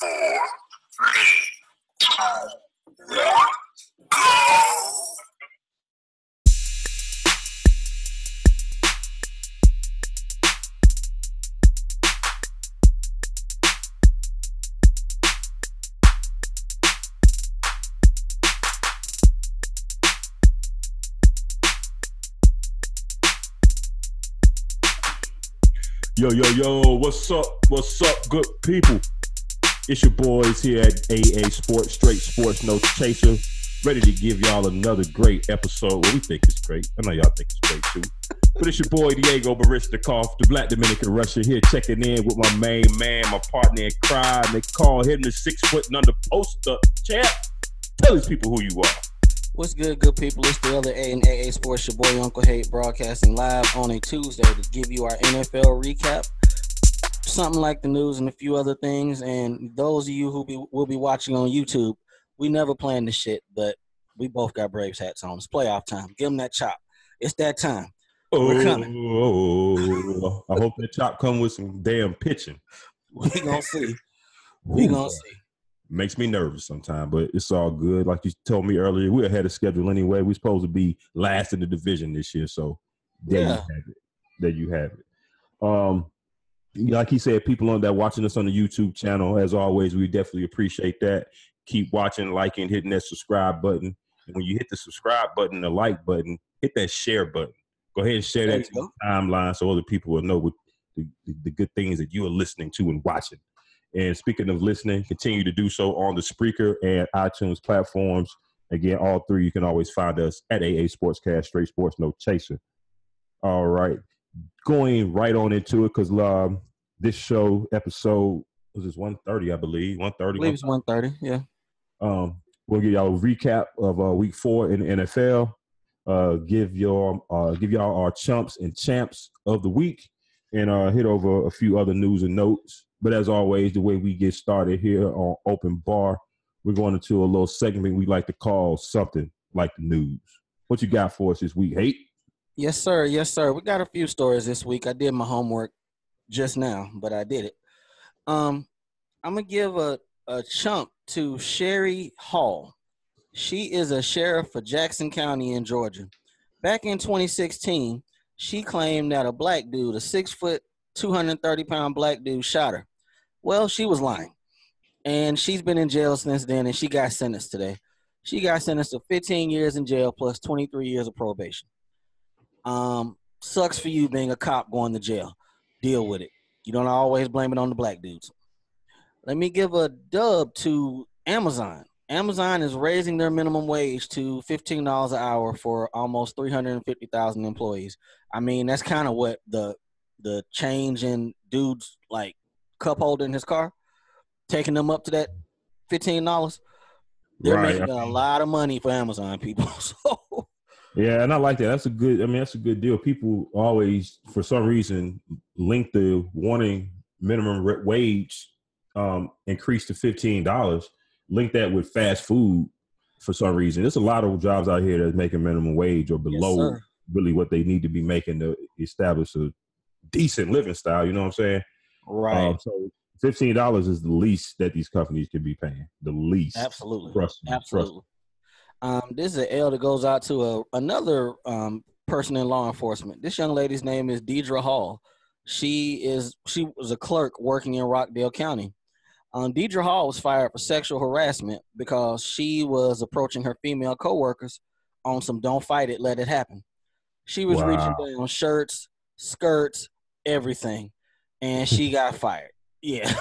four, three, two, one, go! Yo, what's up, good people? It's your boys here at AA Sports, Straight Sports, No Chaser, ready to give y'all another great episode. Well, we think it's great. I know y'all think it's great too. But it's your boy, Diego Barishnikov, the Black Dominican Russia, here checking in with my main man, my partner in crime. They call him the 6 foot and under poster champ. Tell these people who you are. What's good people? It's the other A and AA Sports, your boy Uncle Hate, broadcasting live on a Tuesday to give you our NFL recap, something like the news and a few other things. And those of you who will be watching on YouTube, we never planned this shit, but we both got Braves hats on. It's playoff time. Give them that chop. It's that time. We're coming. I hope that chop come with some damn pitching. We gonna see. We gonna see. Makes me nervous sometimes, but it's all good. Like you told me earlier, we're ahead of schedule anyway. We're supposed to be last in the division this year, so there you have it. Like he said, people on that watching us on the YouTube channel, as always, we definitely appreciate that. Keep watching, liking, hitting that subscribe button. And when you hit the subscribe button, the like button, hit that share button. Go ahead and share that to your timeline so other people will know what the good things that you are listening to and watching. And speaking of listening, continue to do so on the Spreaker and iTunes platforms. Again, all three, you can always find us at AA Sportscast, Straight Sports, No Chaser. All right. Going right on into it because this show episode was this 130, I believe. 130. I believe it's 130, yeah. We'll give y'all a recap of week 4 in the NFL. Give y'all our chumps and champs of the week and hit over a few other news and notes. But as always, the way we get started here on Open Bar, we're going into a little segment we like to call something like the news. What you got for us this week, Hate? Yes, sir. We got a few stories this week. I did my homework just now, but I did it. I'm going to give a chump to Sherry Hall. She is a sheriff for Jackson County in Georgia. Back in 2016, she claimed that a black dude, a 6 foot, 230-pound black dude, shot her. Well, she was lying, and she's been in jail since then, and she got sentenced today. She got sentenced to 15 years in jail plus 23 years of probation. Sucks for you being a cop going to jail. Deal with it. You don't always blame it on the black dudes. Let me give a dub to Amazon. Amazon is raising their minimum wage to $15 an hour for almost 350,000 employees. I mean, that's kind of what the change in dudes like cup holder in his car, taking them up to that $15. They're making a lot of money for Amazon people. So yeah, and I like that. That's a good deal. People always, for some reason, link the wanting minimum wage increase to $15. Link that with fast food for some reason. There's a lot of jobs out here that's making minimum wage or below really what they need to be making to establish a decent living style. You know what I'm saying? Right. So $15 is the least that these companies can be paying. The least. Absolutely. Absolutely. This is an L that goes out to another person in law enforcement. This young lady's name is Deidre Hall. She was a clerk working in Rockdale County. Deidre Hall was fired for sexual harassment because she was approaching her female coworkers on some "don't fight it, let it happen." She was reaching down shirts, skirts, everything, and she got fired. Yeah.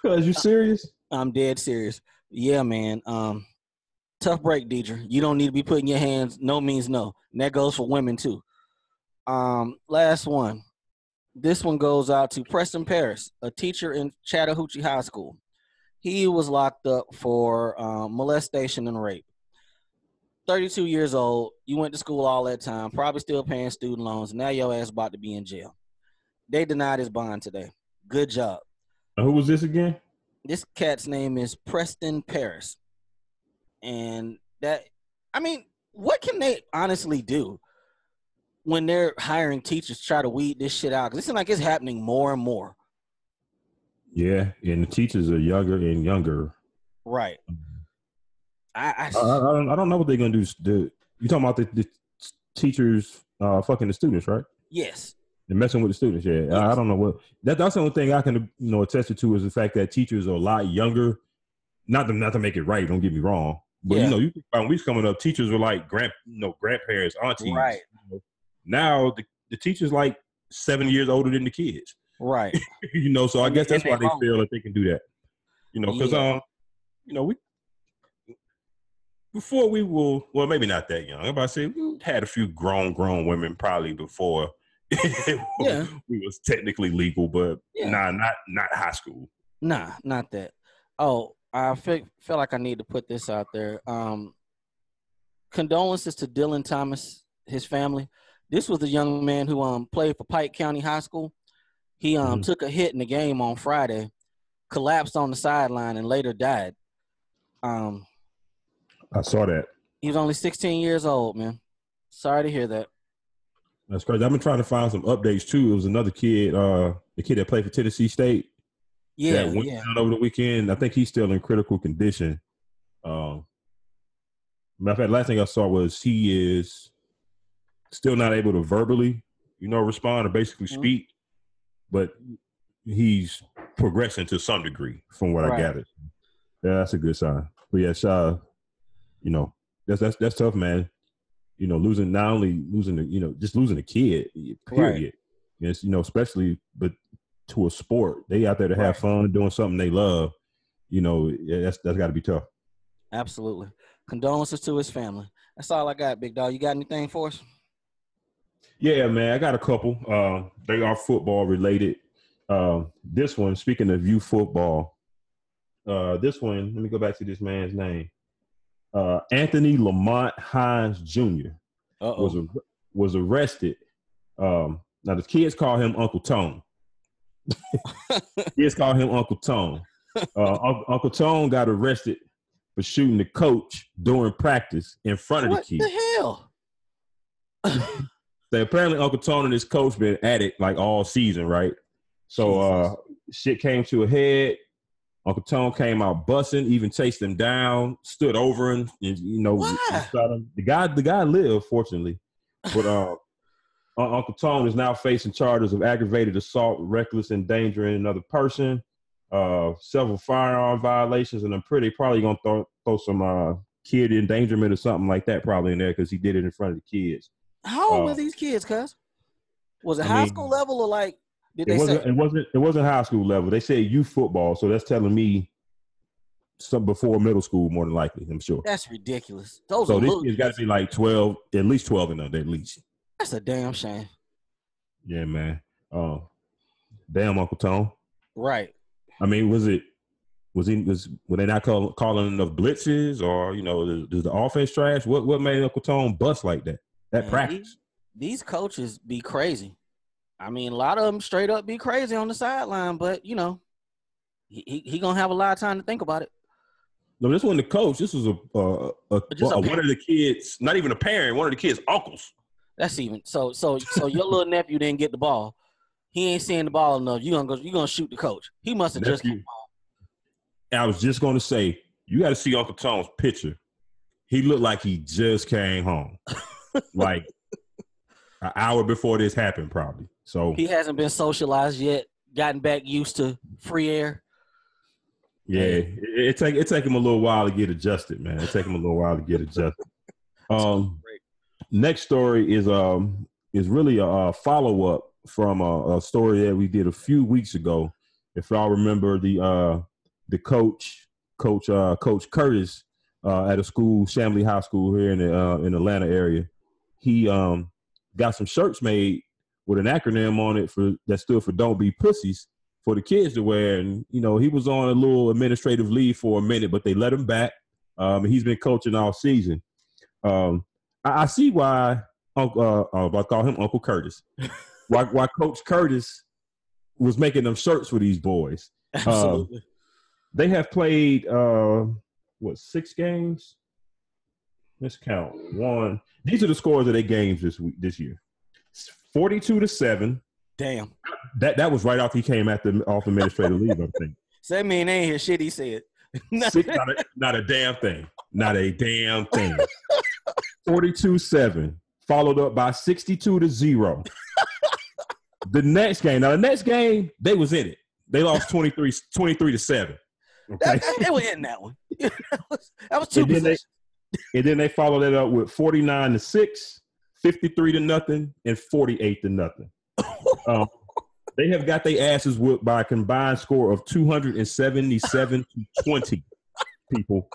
Are you serious? I'm dead serious. Yeah, man. Tough break, Deidre. You don't need to be putting your hands. No means no. And that goes for women too. Last one. This one goes out to Preston Paris, a teacher in Chattahoochee High School. He was locked up for molestation and rape. 32 years old. You went to school all that time, probably still paying student loans. Now your ass about to be in jail. They denied his bond today. Good job. Who was this again? This cat's name is Preston Paris. And what can they honestly do when they're hiring teachers to try to weed this shit out? Because it seems like it's happening more and more. Yeah, and the teachers are younger and younger. Right. I don't know what they're gonna do. You talking about the teachers fucking the students, right? Yes. And messing with the students. Yeah, I Yes. don't know what that's the only thing I can attest to is the fact that teachers are a lot younger. Not to make it right. Don't get me wrong, but Yeah. you when we was coming up, teachers were like grandparents, aunties. Right. Now the teachers like 7 years older than the kids. Right. So I And guess that's they why they wrong. feel that they can do that. Because Yeah. we before we will, well, maybe not that young. I'm about to say we had a few grown women probably before Yeah. we was technically legal, but Yeah. not high school. Nah, not that. Oh, I feel like I need to put this out there. Condolences to Dylan Thomas, his family. This was a young man who played for Pike County High School. He took a hit in the game on Friday, collapsed on the sideline, and later died. I saw that. He was only 16 years old, man. Sorry to hear that. That's crazy. I've been trying to find some updates too. It was another kid, the kid that played for Tennessee State. Yeah, that went down over the weekend. I think he's still in critical condition. Matter of fact, last thing I saw was he is still not able to verbally, respond or basically speak, but he's progressing to some degree from what I gathered. Yeah, that's a good sign. But yeah, that's tough, man. Losing not only losing just losing a kid, period. Yes, especially but to a sport. They out there to have fun doing something they love. That's got to be tough. Absolutely. Condolences to his family. That's all I got, big dog. You got anything for us? Yeah, man, I got a couple. They are football related. This one, speaking of youth football, this one, let me go back to this man's name. Anthony Lamont Hines Jr. was arrested. Now the kids call him Uncle Tone. Kids call him Uncle Tone. Uncle Tone got arrested for shooting the coach during practice in front of the kids. What the hell? So apparently Uncle Tone and his coach been at it like all season, right? So shit came to a head. Uncle Tone came out busting, even chased him down, stood over him, and shot him. The guy lived, fortunately. But Uncle Tone is now facing charges of aggravated assault, reckless endangering another person, several firearm violations, and I'm probably gonna throw some kid endangerment or something like that probably in there because he did it in front of the kids. How old were these kids, cuz? Was it high school level or like did they say it wasn't high school level. They said youth football, so that's telling me some before middle school more than likely, I'm sure. That's ridiculous. So these kids got to be like 12, at least 12 and under, at least. That's a damn shame. Yeah, man. Damn, Uncle Tone. Right. I mean, were they not calling enough blitzes, or does the offense trash? What made Uncle Tone bust like that? That practice. These coaches be crazy. I mean, a lot of them straight up be crazy on the sideline, but he gonna have a lot of time to think about it. No, this wasn't the coach. This was one of the kids, not even a parent. One of the kids' uncles. That's even so. Your little nephew didn't get the ball. He ain't seeing the ball enough. You gonna shoot the coach. He must have just. I was just gonna say, you got to see Uncle Tone's picture. He looked like he just came home, like an hour before this happened, probably. So he hasn't been socialized yet. Gotten back used to free air. Yeah, it take him a little while to get adjusted, man. It take him a little while to get adjusted. Next story is really a follow up from a story that we did a few weeks ago. If y'all remember the coach Curtis at a school, Chambly High School here in the Atlanta area, he got some shirts made with an acronym on it that stood for "Don't Be Pussies" for the kids to wear. And he was on a little administrative leave for a minute, but they let him back. He's been coaching all season. I see why I call him Uncle Curtis. why Coach Curtis was making them shirts for these boys. Absolutely. They have played 6 games? Let's count. 1. These are the scores of their games this year. 42-7, Damn. That was right after he came off administrative leave, I think. So that mean they ain't hear shit he said. Not a damn thing. Not a damn thing. 42-7, followed up by 62-0. The next game, they was in it. They lost 23-7. Okay, they were in that one. that was two possessions. And then they followed it up with 49-6, 53-0, and 48-0. They have got their asses whipped by a combined score of 277-20. People.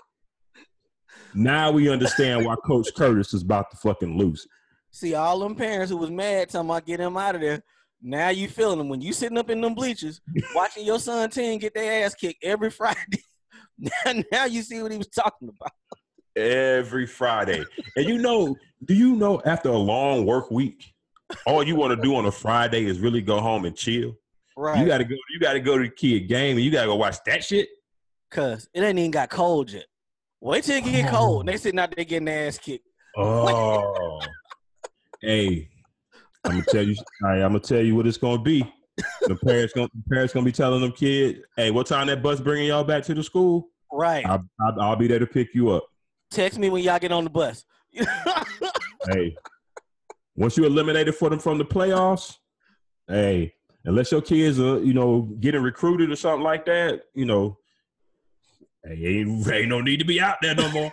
Now we understand why Coach Curtis is about to fucking lose. See, all them parents who was mad talking about get him out of there. Now you feeling them when you sitting up in them bleachers watching your son team get their ass kicked every Friday. now you see what he was talking about. Every Friday. And do you know after a long work week, all you want to do on a Friday is really go home and chill? Right. You gotta go to the kid game and you gotta go watch that shit. Cause it ain't even got cold yet. Wait till it get cold. And they sitting out there getting their ass kicked. Oh. Hey. I'm gonna tell you what it's gonna be. The parents gonna be telling them kids, "Hey, what time that bus bringing y'all back to the school?" Right. I'll be there to pick you up. Text me when y'all get on the bus. Hey, once you eliminated for them from the playoffs, hey, unless your kids are getting recruited or something like that, hey, ain't no need to be out there no more.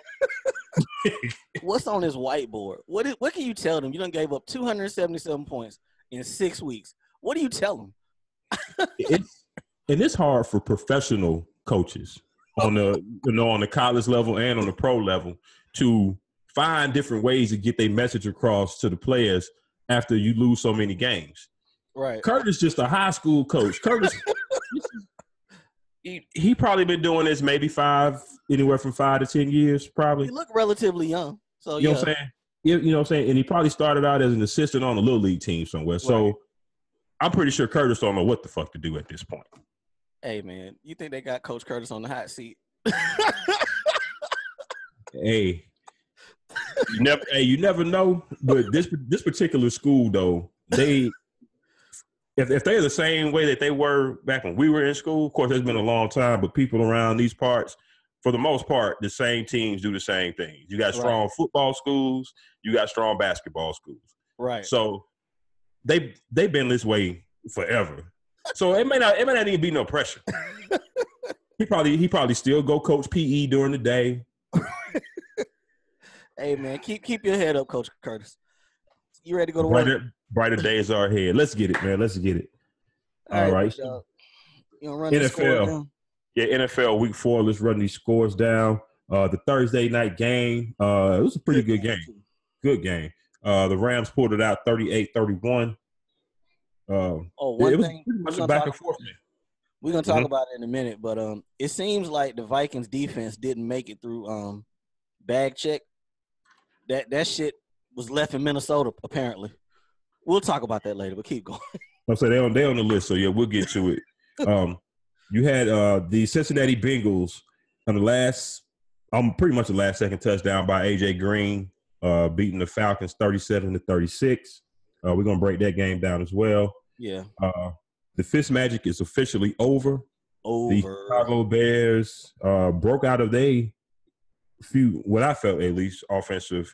What's on this whiteboard? What can you tell them? You done gave up 277 points in 6 weeks. What do you tell them? It's hard for professional coaches on the college level and on the pro level to find different ways to get their message across to the players after you lose so many games. Right. Curtis just a high school coach. Curtis, he probably been doing this maybe anywhere from 5 to 10 years, probably. He look relatively young. So you know what I'm saying? You know what I'm saying? And he probably started out as an assistant on a little league team somewhere. So right. I'm pretty sure Curtis don't know what the fuck to do at this point. Hey, man, you think they got Coach Curtis on the hot seat? Hey, you never know. But this particular school, though, if they're the same way that they were back when we were in school, of course, it's been a long time, but people around these parts, for the most part, the same teams do the same things. You got strong football schools, you got strong basketball schools. Right. So they've been this way forever. So it may not even be no pressure. He probably still go coach PE during the day. Hey, man, keep your head up, Coach Curtis. You ready to go to work? work? Brighter days are ahead. Let's get it, man. Let's get it. All right. You gonna run NFL. Yeah, NFL Week 4. Let's run these scores down. The Thursday night game. It was a pretty good game. Good game. The Rams pulled it out 38-31. One it was thing pretty much a back and forth game. We're gonna talk about it in a minute, but it seems like the Vikings defense didn't make it through bag check. That shit was left in Minnesota, apparently. We'll talk about that later, but keep going. I'm saying they on the list, so yeah, we'll get to it. You had the Cincinnati Bengals on pretty much the last second touchdown by AJ Green, beating the Falcons 37-36. We're gonna break that game down as well. Yeah. The Fitz magic is officially over. The Chicago Bears broke out of what I felt at least, offensive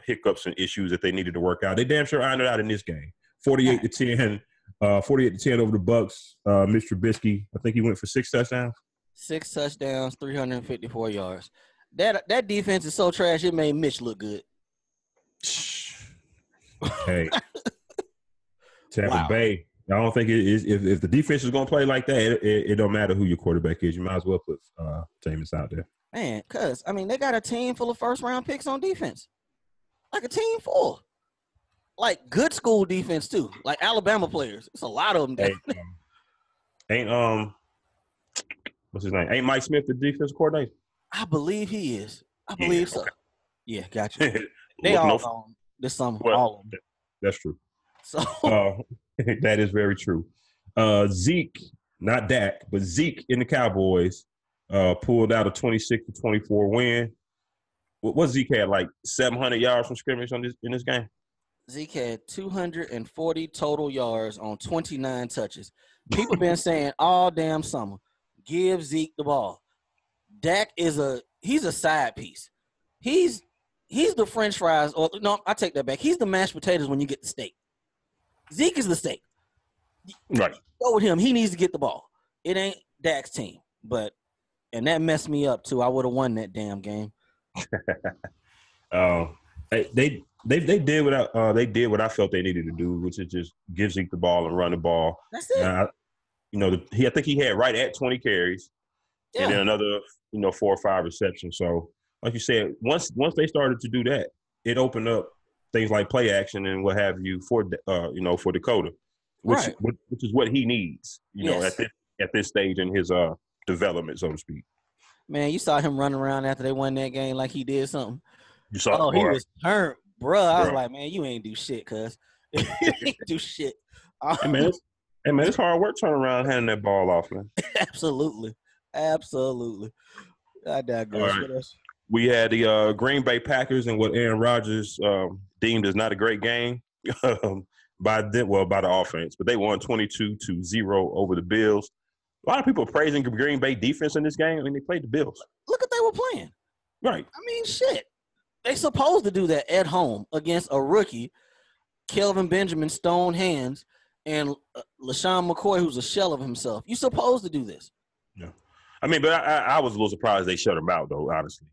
hiccups and issues that they needed to work out. They damn sure ironed it out in this game. 48-10 over the Bucks. Mitch Trubisky, I think he went for 6 touchdowns. 6 touchdowns, 354 yards. That defense is so trash, it made Mitch look good. Hey, Tampa Bay. I don't think it is. If the defense is going to play like that, it don't matter who your quarterback is. You might as well put Jameis out there. Man, they got a team full of first-round picks on defense. Like a team full. Like good school defense, too. Like Alabama players. It's a lot of them. What's his name? Ain't Mike Smith the defense coordinator? I believe he is. I believe so. Okay. Yeah, gotcha. They all gone this summer. Well, all of them. That's true. So that is very true. Zeke, not Dak, but Zeke in the Cowboys pulled out a 26-24 win. What Zeke had, like 700 yards from scrimmage in this game? Zeke had 240 total yards on 29 touches. People been saying all damn summer, give Zeke the ball. Dak he's a side piece. He's the French fries, or no, I take that back. He's the mashed potatoes when you get the steak. Zeke is the steak. Right. Go with him. He needs to get the ball. It ain't Dak's team, and that messed me up too. I would have won that damn game. They did what I felt they needed to do, which is just give Zeke the ball and run the ball. That's it. I think he had right at 20 carries, and then another 4 or 5 receptions. So, like you said, once they started to do that, it opened up things like play action and what have you for Dakota, which is what he needs, at this stage in his development, so to speak. Man, you saw him running around after they won that game like he did something. You saw? He was turned, bro. I was like, man, you ain't do shit, cuz. You ain't do shit. Hey, man, it's hard work turning around handing that ball off, man. Absolutely. I digress. Right. We had the Green Bay Packers and what Aaron Rodgers deemed as not a great game by the offense, but they won 22-0 over the Bills. A lot of people praising Green Bay defense in this game. I mean, they played the Bills. Look at they were playing. Right. I mean, shit. They supposed to do that at home against a rookie, Kelvin Benjamin, stone hands, and LaShawn McCoy, who's a shell of himself. You supposed to do this. Yeah. I mean, but I was a little surprised they shut him out, though, honestly,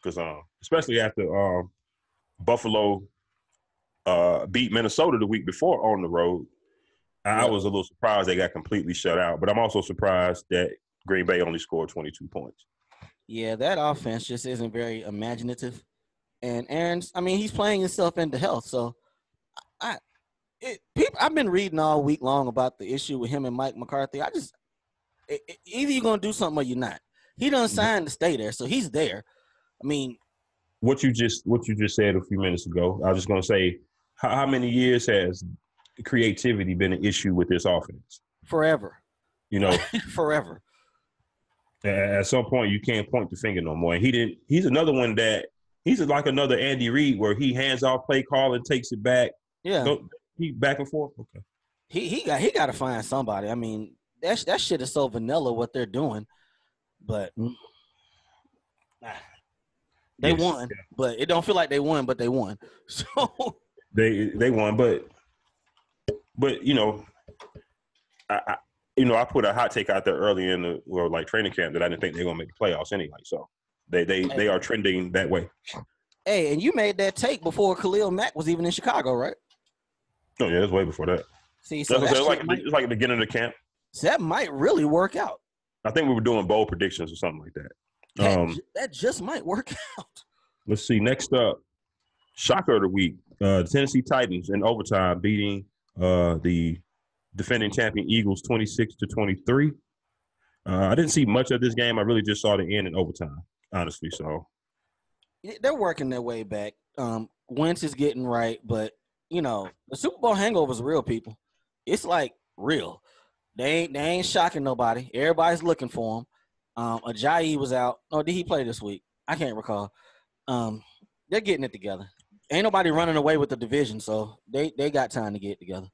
because especially after Buffalo beat Minnesota the week before on the road. I was a little surprised they got completely shut out, but I'm also surprised that Green Bay only scored 22 points. Yeah, that offense just isn't very imaginative. And Aaron's, I mean, he's playing himself into health. So I've been reading all week long about the issue with him and Mike McCarthy. Either you're going to do something or you're not. He done signed to stay there, so he's there. I mean, what you just said a few minutes ago, I was just going to say, how many years has creativity been an issue with this offense? Forever. Forever. At some point, you can't point the finger no more. And he's another one that he's like another Andy Reid where he hands off play call and takes it back. Yeah. He back and forth. Okay. He got to find somebody. I mean, that shit is so vanilla what they're doing, but they won. Yeah. But it don't feel like they won, but they won. So they won, but I put a hot take out there early in the training camp that I didn't think they were gonna make the playoffs anyway. So they are trending that way. Hey, and you made that take before Khalil Mack was even in Chicago, right? Oh yeah, it was way before that. See, so it's like the beginning of the camp. So that might really work out. I think we were doing bold predictions or something like that. That just might work out. Let's see. Next up, shocker of the week: the Tennessee Titans in overtime beating the defending champion Eagles 26-23. I didn't see much of this game. I really just saw the end in overtime, honestly. So they're working their way back. Wentz is getting right, but the Super Bowl hangover is real, people. It's like real. They ain't shocking nobody. Everybody's looking for him. Ajayi was out. Oh, did he play this week? I can't recall. They're getting it together. Ain't nobody running away with the division, so they got time to get it together.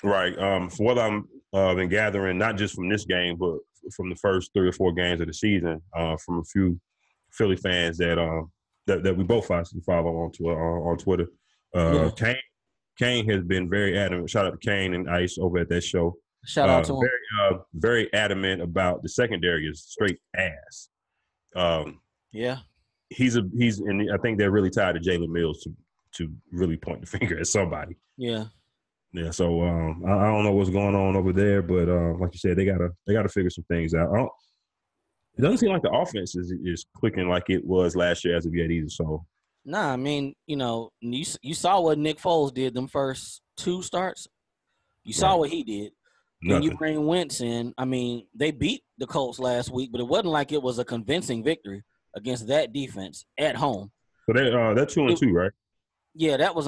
Right. From what I'm been gathering, not just from this game, but from the first 3 or 4 games of the season, from a few Philly fans that we both obviously follow on Twitter. Kane has been very adamant. Shout out to Kane and Ice over at that show. Shout out to him. Very adamant about the secondary is straight ass. Yeah. And I think they're really tired of Jalen Mills to really point the finger at somebody. Yeah. Yeah, so I don't know what's going on over there, but like you said, they gotta figure some things out. It doesn't seem like the offense is clicking like it was last year as of yet either. So nah, I mean, you saw what Nick Foles did them first 2 starts. You saw what he did. Then you bring Wentz in. I mean, they beat the Colts last week, but it wasn't like it was a convincing victory against that defense at home. So they're 2-2, right? Yeah, that was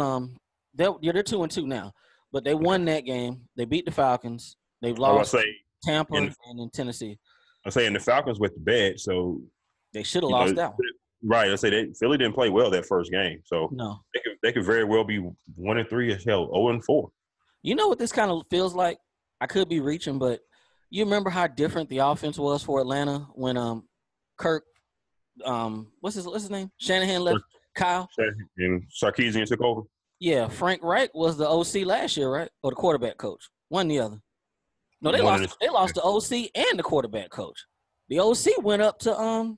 they're 2-2 now. But they won that game. They beat the Falcons. They've lost Tampa and in Tennessee. I'm saying the Falcons went to bed, so they should have lost that one. Right. I say Philly didn't play well that first game, so No. they could very well be 1-3 as hell, 0-4. You know what this kind of feels like? I could be reaching, but you remember how different the offense was for Atlanta when Kirk what's his name? Shanahan left. Kyle. And Sarkisian took over. Yeah, Frank Reich was the OC last year, right? Or the quarterback coach. One or the other. No, they lost the OC and the quarterback coach. The OC went up to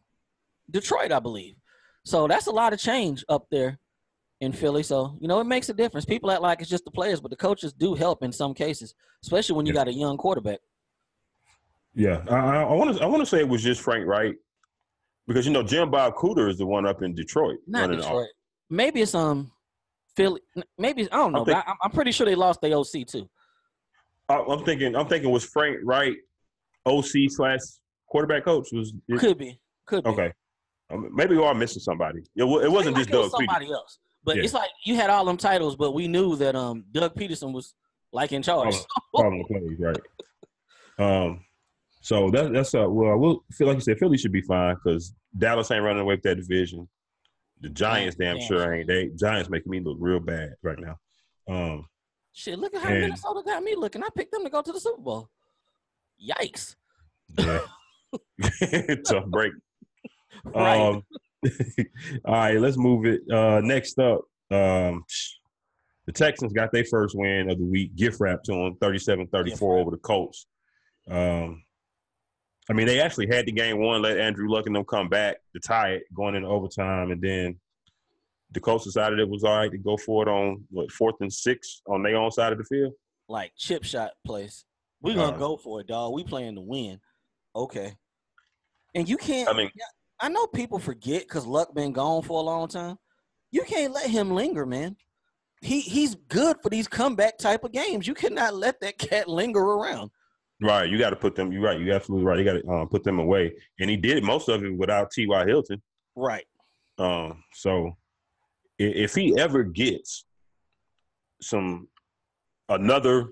Detroit, I believe. So that's a lot of change up there in Philly. So, it makes a difference. People act like it's just the players, but the coaches do help in some cases, especially when you got a young quarterback. Yeah. I want to say it was just Frank Reich because, Jim Bob Cooter is the one up in Detroit. Not Detroit. Maybe it's Philly. Maybe I don't know. But I'm pretty sure they lost the OC too. I'm thinking was Frank Wright OC/quarterback coach? Could be. Okay. Maybe we are missing somebody. It wasn't just Doug somebody Peterson. else. But it's like you had all them titles, but we knew that Doug Peterson was like in charge. Calling the plays, right? So that's I will feel like you said Philly should be fine because Dallas ain't running away with that division. The Giants damn sure ain't. Giants making me look real bad right now. Shit, look at how Minnesota got me looking. I picked them to go to the Super Bowl. Yikes. Yeah. Tough break. Right. All right, let's move it. Next up, the Texans got their first win of the week. Gift wrap to them, 37-34 over the Colts. They actually had the game won, let Andrew Luck and them come back to tie it going into overtime, and then the Colts decided it was all right to go for it on 4th and 6 on their own side of the field. Like chip shot place. We're gonna go for it, dog. We playing to win. Okay. And you can't. I know people forget because Luck been gone for a long time. You can't let him linger, man. He's good for these comeback type of games. You cannot let that cat linger around. Right, you got to put them. You're right. You're absolutely right. You got to put them away, and he did most of it without T.Y. Hilton. Right. So if he ever gets another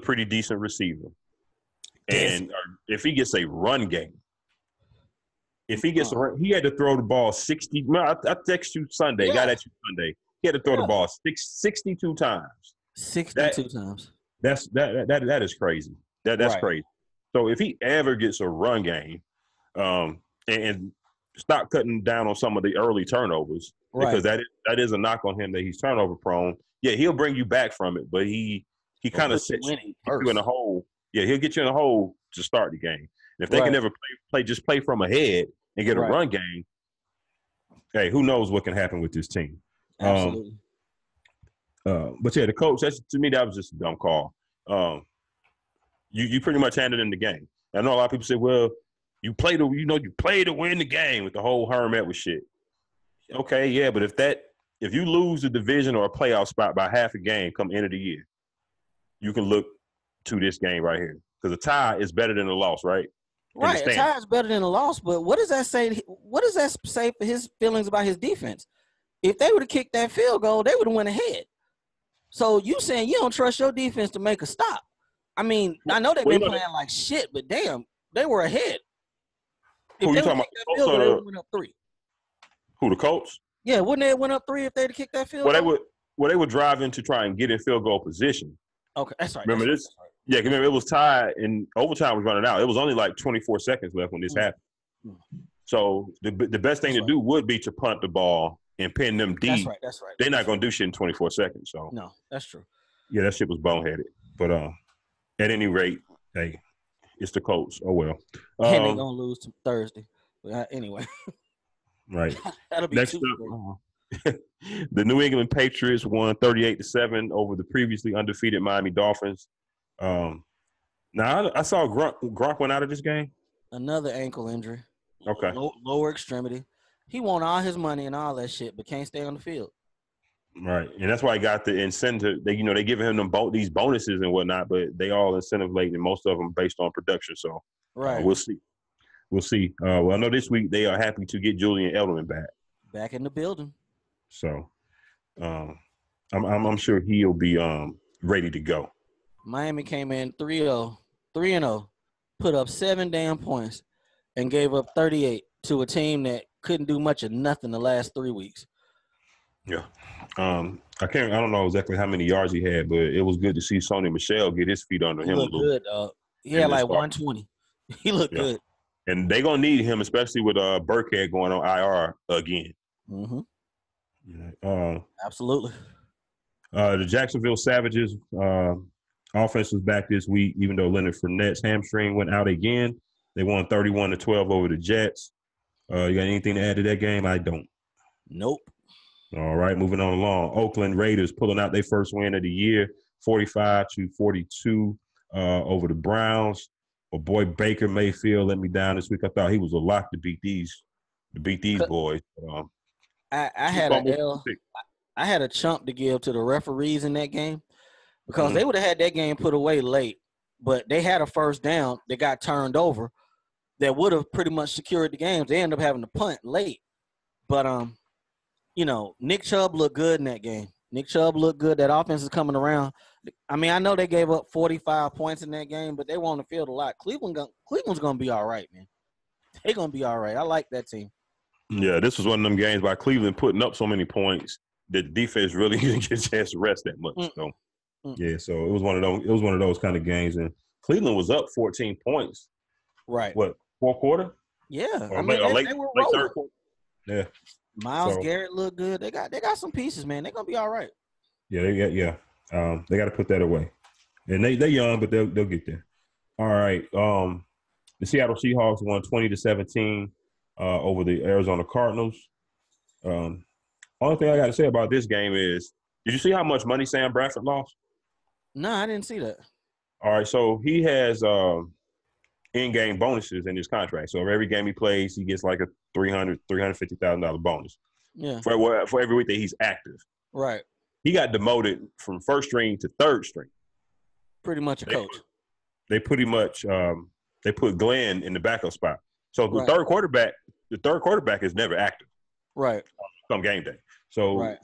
pretty decent receiver, and if he gets a run game, if he gets a run, he had to throw the ball 60. I text you Sunday. Got at you Sunday. He had to throw the ball 62 times. 62 times. That is crazy. That's crazy. So if he ever gets a run game, and stop cutting down on some of the early turnovers, because that is a knock on him that he's turnover prone. Yeah, he'll bring you back from it, but he kind of sets you in a hole. Yeah, he'll get you in a hole to start the game. And if they can never play from ahead and get a run game, hey, who knows what can happen with this team? Absolutely. But yeah, the coach. To me, that was just a dumb call. You pretty much handed in the game. I know a lot of people say, "Well, you play to win the game," with the whole Herm Edwards shit. Okay, yeah, but if you lose the division or a playoff spot by half a game come end of the year, you can look to this game right here because a tie is better than a loss, right? Right, a tie is better than a loss. But what does that say? What does that say for his feelings about his defense? If they would have kicked that field goal, they would have went ahead. So you saying you don't trust your defense to make a stop? I mean, I know they've been playing like shit, but damn, they were ahead. Who you talking about? Field goal, they went up 3. Who, the Colts? Yeah, wouldn't they have went up 3 if they'd kicked that field goal? They were driving to try and get in field goal position. Okay, that's right. Remember this? Right. Yeah, remember it was tied and overtime was running out. It was only like 24 seconds left when this happened. So the best thing to do would be to punt the ball and pin them deep. That's right. They're not going to do shit in 24 seconds. So no, that's true. Yeah, that shit was boneheaded. But at any rate, hey, it's the Colts. Oh well. And they're gonna lose to Thursday. But anyway. Right. That'll be next up. The New England Patriots won 38-7 over the previously undefeated Miami Dolphins. Now I saw Gronk went out of this game. Another ankle injury. Okay. Lower extremity. He won all his money and all that shit, but can't stay on the field. Right, and that's why he got the incentive. They giving him these bonuses and whatnot, but they all incentive laden, and most of them based on production. So, we'll see. Well, I know this week they are happy to get Julian Edelman back in the building. So, I'm sure he'll be ready to go. Miami came in 3-0, put up 7 damn points, and gave up 38 to a team that couldn't do much of nothing the last 3 weeks. Yeah. I don't know exactly how many yards he had, but it was good to see Sony Michel get his feet under He him a looked little. good. He had like 120. He looked Yeah. good. And they're going to need him, especially with Burkhead going on IR again. Mm-hmm. Absolutely. The Jacksonville Savages offense was back this week, even though Leonard Fournette's hamstring went out again. They won 31-12 over the Jets. You got anything to add to that game? I don't. Nope. All right, moving on along. Oakland Raiders pulling out their first win of the year, 45-42 over the Browns. My boy Baker Mayfield let me down this week. I thought he was a lock to beat these boys. I had a chump to give to the referees in that game because they would have had that game put away late, but they had a first down that got turned over that would have pretty much secured the game. They ended up having to punt late, but Nick Chubb looked good in that game. Nick Chubb looked good. That offense is coming around. I mean, I know they gave up 45 points in that game, but they were on the field a lot. Cleveland's going to be all right, man. They're going to be all right. I like that team. Yeah, this was one of them games by Cleveland putting up so many points that the defense really didn't get a chance to rest that much. So it was one of those. It was one of those kind of games, and Cleveland was up 14 points. Right. What, fourth quarter? Yeah. Or they were late third quarter. Yeah. Miles Garrett looked good. They got some pieces, man. They're gonna be all right. Yeah, they got to put that away, and they're young, but they'll get there. All right. The Seattle Seahawks won 20-17 over the Arizona Cardinals. Only thing I got to say about this game is, did you see how much money Sam Bradford lost? No, I didn't see that. All right, so he has in-game bonuses in his contract. So every game he plays, he gets like a $350,000 bonus. Yeah. For every week that he's active. Right. He got demoted from first string to third string. Pretty much a coach. They pretty much they put Glenn in the backup spot. So the third quarterback is never active. Right. Come game day. So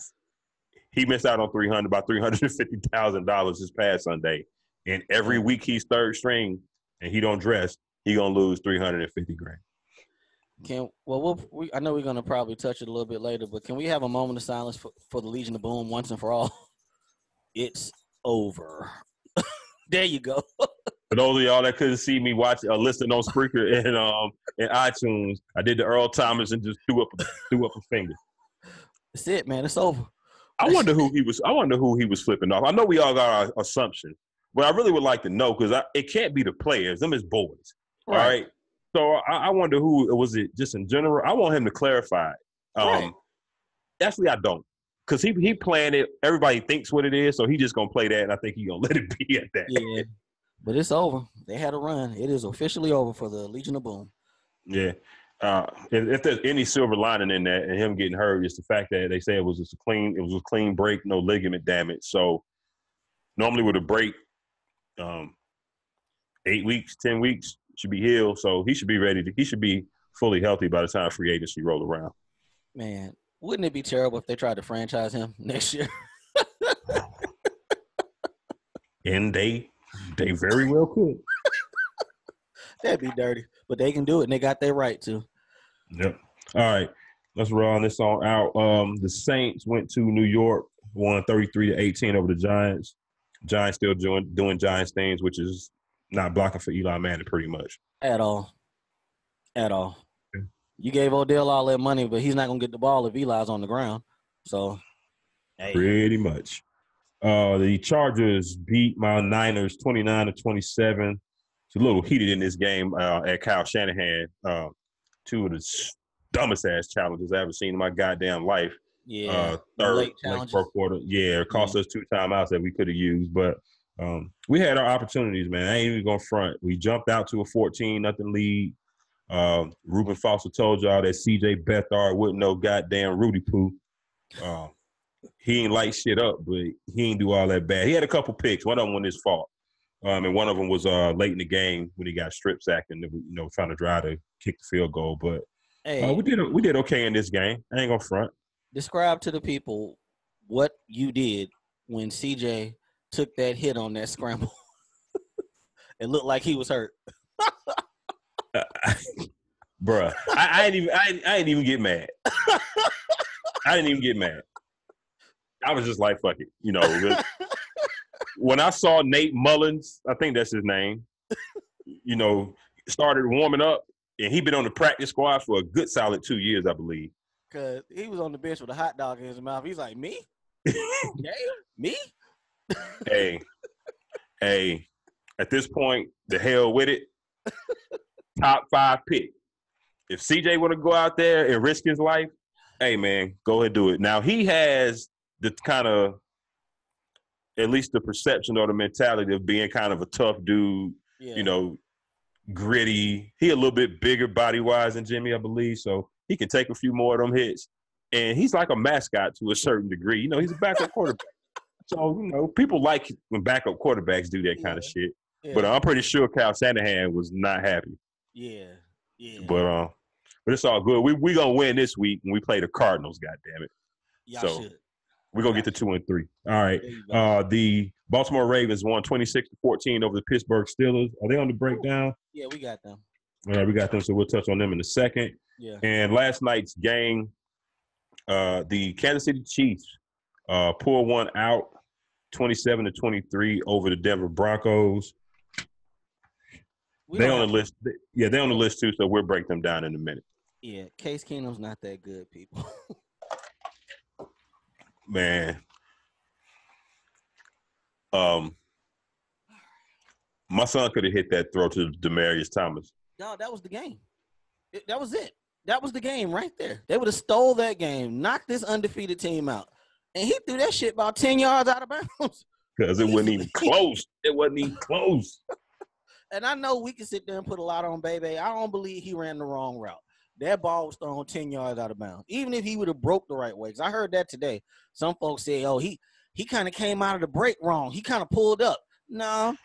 he missed out on about $350,000 this past Sunday. And every week he's third string and he don't dress, he gonna lose $350,000. I know we're gonna probably touch it a little bit later, but can we have a moment of silence for the Legion of Boom once and for all? It's over. There you go. For those of y'all that couldn't see me listening on Spreaker and iTunes, I did the Earl Thomas and just threw up a finger. That's it, man. It's over. I wonder who he was flipping off. I know we all got our assumption, but I really would like to know because it can't be the players. Them is boys. All right. So I wonder who was it just in general. I want him to clarify. Actually, I don't. Because he playing it, everybody thinks what it is, so he just going to play that, and I think he going to let it be at that. Yeah, but it's over. They had a run. It is officially over for the Legion of Boom. Yeah. If there's any silver lining in that and him getting hurt, it's the fact that they say it was a clean break, no ligament damage. So normally with a break, 8 weeks, 10 weeks, should be healed. So he should be he should be fully healthy by the time free agency roll around. Man, wouldn't it be terrible if they tried to franchise him next year? And they very well could. That'd be dirty. But they can do it, and they got their right to. Yep. All right. Let's roll this on out. The Saints went to New York, won 33-18 over the Giants. Giants still doing Giants things, which is not blocking for Eli Manning pretty much. At all. Okay. You gave Odell all that money, but he's not going to get the ball if Eli's on the ground. So, hey. Pretty much. The Chargers beat my Niners 29-27. It's a little heated in this game at Kyle Shanahan. Two of the dumbest ass challenges I ever seen in my goddamn life. Yeah. Late fourth quarter. Yeah, it cost us 2 timeouts that we could have used, but we had our opportunities, man. I ain't even gonna front. We jumped out to a 14-0 lead. Reuben Foster told y'all that CJ Beathard wouldn't know goddamn Rudy Poo. He ain't light shit up, but he ain't do all that bad. He had a couple picks. One of them was his fault. And one of them was late in the game when he got strip sacked and trying to drive to kick the field goal. But we did okay in this game. I ain't gonna front. Describe to the people what you did when CJ took that hit on that scramble. It looked like he was hurt. bruh. I ain't even get mad. I didn't even get mad. I was just like, fuck it. You know, when I saw Nate Mullins, I think that's his name, you know, started warming up, and he'd been on the practice squad for a good solid 2 years, I believe. Because he was on the bench with a hot dog in his mouth. He's like, me? Damn, me? Hey, at this point, the hell with it. Top 5 pick. If CJ want to go out there and risk his life, hey, man, go ahead and do it. Now, he has the kind of, at least the perception or the mentality of being kind of a tough dude, you know, gritty. He a little bit bigger body-wise than Jimmy, I believe, so he can take a few more of them hits. And he's like a mascot to a certain degree. You know, he's a backup quarterback. So, you know, people like when backup quarterbacks do that kind of shit. Yeah. But I'm pretty sure Kyle Shanahan was not happy. Yeah. But it's all good. We gonna win this week when we play the Cardinals. God damn it! Y'all should. We're gonna get to 2 and 3. All right. The Baltimore Ravens won 26-14 over the Pittsburgh Steelers. Are they on the breakdown? Yeah, we got them. All right, we got them. So we'll touch on them in a second. Yeah. And last night's game, the Kansas City Chiefs pulled one out, 27-23 over the Denver Broncos. They on the list. Yeah, they're on the list too. So we'll break them down in a minute. Yeah, Case Keenum's not that good, people. Man, my son could have hit that throw to Demaryius Thomas. No, that was the game. That was it. That was the game right there. They would have stole that game, knocked this undefeated team out, and he threw that shit about 10 yards out of bounds. Because it wasn't even close. It wasn't even close. And I know we can sit there and put a lot on Baby. I don't believe he ran the wrong route. That ball was thrown 10 yards out of bounds. Even if he would have broke the right way. Because I heard that today. Some folks say, oh, he kind of came out of the break wrong. He kind of pulled up. No,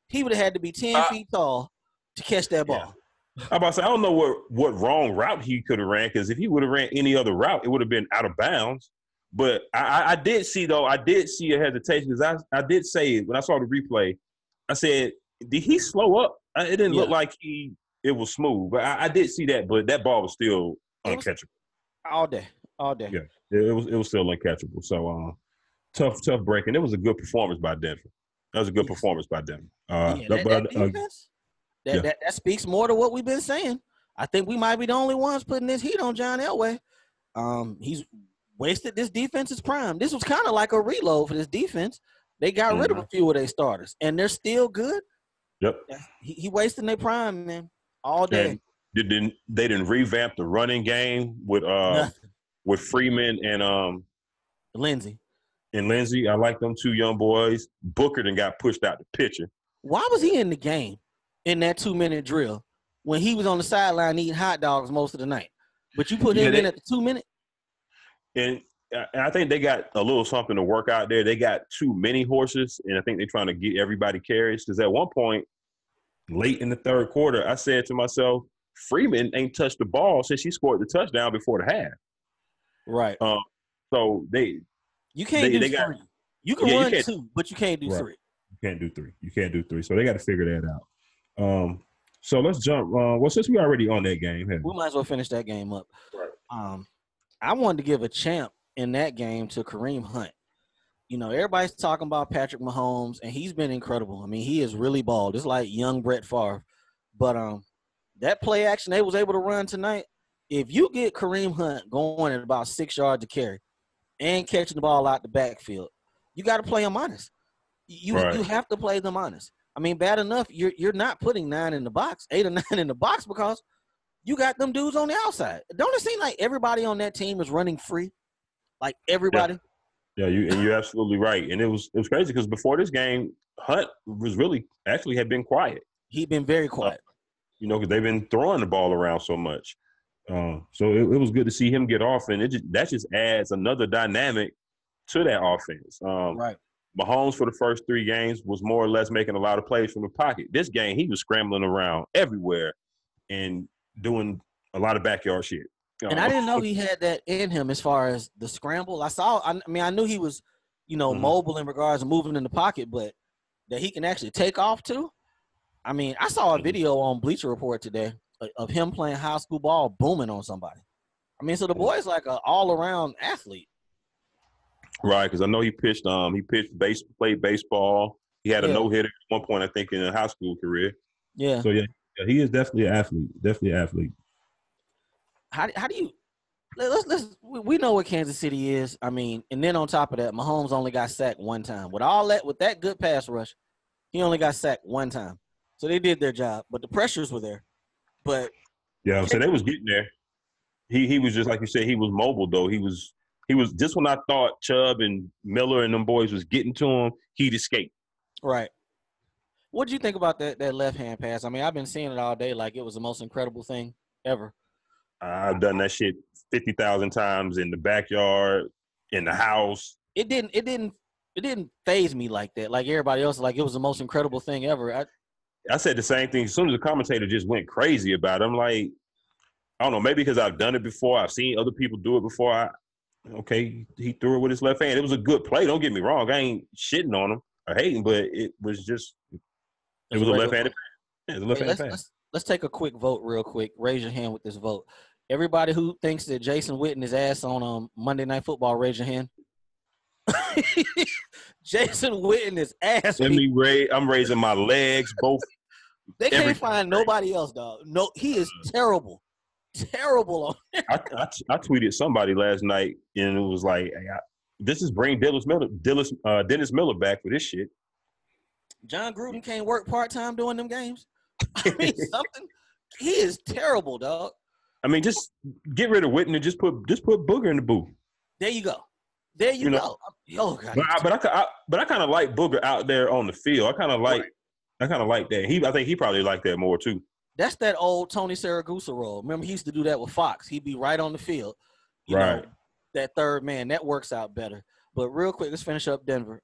he would have had to be 10 feet tall to catch that ball. Yeah. I'm about to say, I don't know what wrong route he could have ran, because if he would have ran any other route, it would have been out of bounds. But I did see a hesitation, because I did say, when I saw the replay, I said, did he slow up? It didn't look like it was smooth. But I did see that, but that ball was still uncatchable. All day. Yeah, it was still uncatchable. So tough break. And it was a good performance by Denver. That was a good performance by Denver. That defense, that speaks more to what we've been saying. I think we might be the only ones putting this heat on John Elway. He's wasted this defense's prime. This was kind of like a reload for this defense. They got rid of a few of their starters, and they're still good. Yep. He wasting their prime, man, all day. And they didn't revamp the running game with Freeman and Lindsey. I like them 2 young boys. Booker then got pushed out the pitcher. Why was he in the game in that 2-minute drill when he was on the sideline eating hot dogs most of the night? But you put him in at the 2-minute? And I think they got a little something to work out there. They got too many horses, and I think they're trying to get everybody carries. Because at one point, late in the third quarter, I said to myself, Freeman ain't touched the ball since he scored the touchdown before the half. Right. So you can't do 3. You can run 2, but you can't do 3. You can't do 3. So they got to figure that out. So let's jump. Well, since we're already on that game, we might as well finish that game up. Right. I wanted to give a champ in that game to Kareem Hunt. You know, everybody's talking about Patrick Mahomes, and he's been incredible. I mean, he is really balled. It's like young Brett Favre. But that play action they was able to run tonight, if you get Kareem Hunt going at about 6 yards to carry and catching the ball out the backfield, you got to play them honest. You have to play them honest. I mean, bad enough, you're not putting 9 in the box, 8 or 9 in the box, because you got them dudes on the outside. Don't it seem like everybody on that team is running free? Like everybody? Yeah, you're absolutely right. And it was crazy because before this game, Hunt was actually had been quiet. He'd been very quiet. You know, because they've been throwing the ball around so much. So it was good to see him get off, and that just adds another dynamic to that offense. Right. Mahomes for the first 3 games was more or less making a lot of plays from the pocket. This game, he was scrambling around everywhere and doing a lot of backyard shit. And I didn't know he had that in him as far as the scramble. I knew he was, mobile in regards to moving in the pocket, but that he can actually take off too. I mean, I saw a video on Bleacher Report today of him playing high school ball, booming on somebody. I mean, so the boy's like an all-around athlete. Right, because I know he pitched. Played baseball. He had a no-hitter at one point, I think, in a high school career. Yeah. So yeah, he is definitely an athlete. Definitely an athlete. How do you? We know what Kansas City is. I mean, and then on top of that, Mahomes only got sacked one time. With that good pass rush, he only got sacked one time. So they did their job, but the pressures were there. But yeah, so they was getting there. He was just like you said. He was mobile though. He was just when I thought Chubb and Miller and them boys was getting to him, he'd escape. Right. What did you think about that left hand pass? I mean, I've been seeing it all day, like it was the most incredible thing ever. I've done that shit 50,000 times in the backyard, in the house. It didn't phase me like that. Like everybody else, like it was the most incredible thing ever. I said the same thing. As soon as the commentator just went crazy about it, I'm like, I don't know, maybe because I've done it before. I've seen other people do it before. He threw it with his left hand. It was a good play. Don't get me wrong. I ain't shitting on him or hating, but it was just it was a left-handed pass. Yeah, it was a left-handed pass. Let's take a quick vote real quick. Raise your hand with this vote. Everybody who thinks that Jason Witten is ass on Monday Night Football, raise your hand. Jason Witten is ass. I'm raising my legs both. They can't find nobody else, dog. No, he is terrible. Terrible. I tweeted somebody last night, and it was like, hey, this is bring Dennis Miller back for this shit. John Gruden can't work part-time doing them games. I mean, something. He is terrible, dog. I mean, just get rid of Witten and just put Booger in the booth. There you go. There you go. Oh God. But I kind of like Booger out there on the field. I kind of like that. I think he probably liked that more too. That's that old Tony Saragusa role. Remember, he used to do that with Fox. He'd be right on the field. You know, that third man. That works out better. But real quick, let's finish up Denver.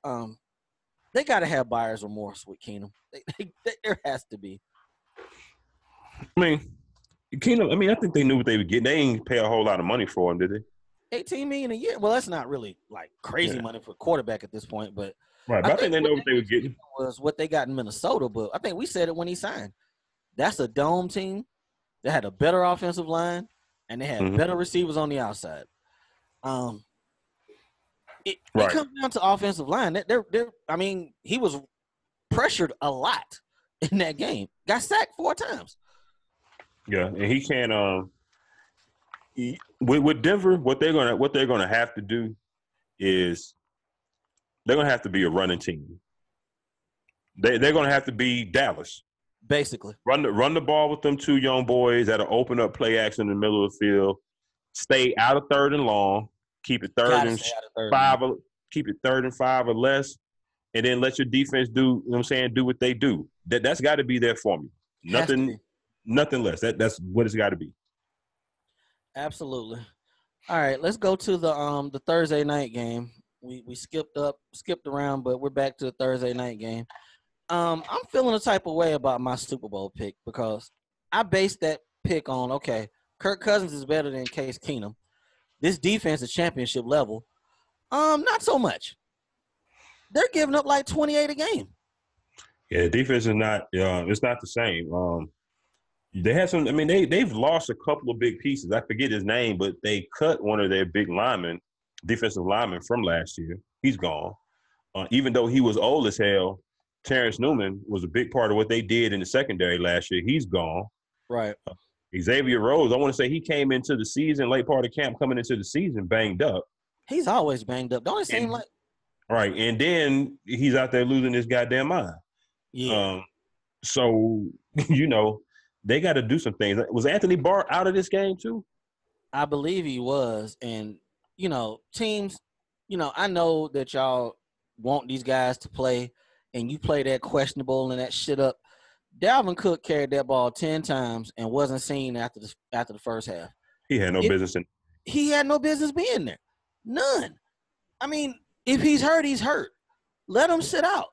They got to have buyer's remorse with Keenum. There has to be. I mean, Keenum, I think they knew what they were getting. They ain't pay a whole lot of money for him, did they? $18 million a year. Well, that's not really like crazy money for a quarterback at this point, but right. But I think they know what they were getting. Was what they got in Minnesota, but I think we said it when he signed. That's a dome team. They had a better offensive line, and they had better receivers on the outside. It comes down to offensive line. He was pressured a lot in that game. Got sacked 4 times. Yeah, and he can't. With Denver, what they're gonna have to do is they're gonna have to be a running team. They're gonna have to be Dallas. Basically, run the ball with them 2 young boys that'll open up play action in the middle of the field. Stay out of 3rd and long. Keep it 3rd and 5. Keep it 3rd and 5 or less, and then let your defense do. You know what I'm saying? Do what they do. That's got to be their formula. Nothing less. That's what it's got to be. Absolutely. All right, let's go to the Thursday night game. We skipped around, but we're back to the Thursday night game. I'm feeling a type of way about my Super Bowl pick because I based that pick on, okay, Kirk Cousins is better than Case Keenum. This defense is championship level. Not so much. They're giving up like 28 a game. Yeah, the defense is not it's not the same. They have some. I mean, they've lost a couple of big pieces. I forget his name, but they cut one of their big defensive linemen from last year. He's gone. Even though he was old as hell, Terrence Newman was a big part of what they did in the secondary last year. He's gone. Right. Xavier Rhodes, I want to say he came into the season, late part of camp, coming into the season, banged up. He's always banged up. Don't it seem like? Right. And then he's out there losing his goddamn mind. Yeah. So, they got to do some things. Was Anthony Barr out of this game too? I believe he was. And, teams, I know that y'all want these guys to play, and you play that questionable and that shit up. Dalvin Cook carried that ball 10 times and wasn't seen after the first half. He had no business in. He had no business being there. None. I mean, if he's hurt, he's hurt. Let him sit out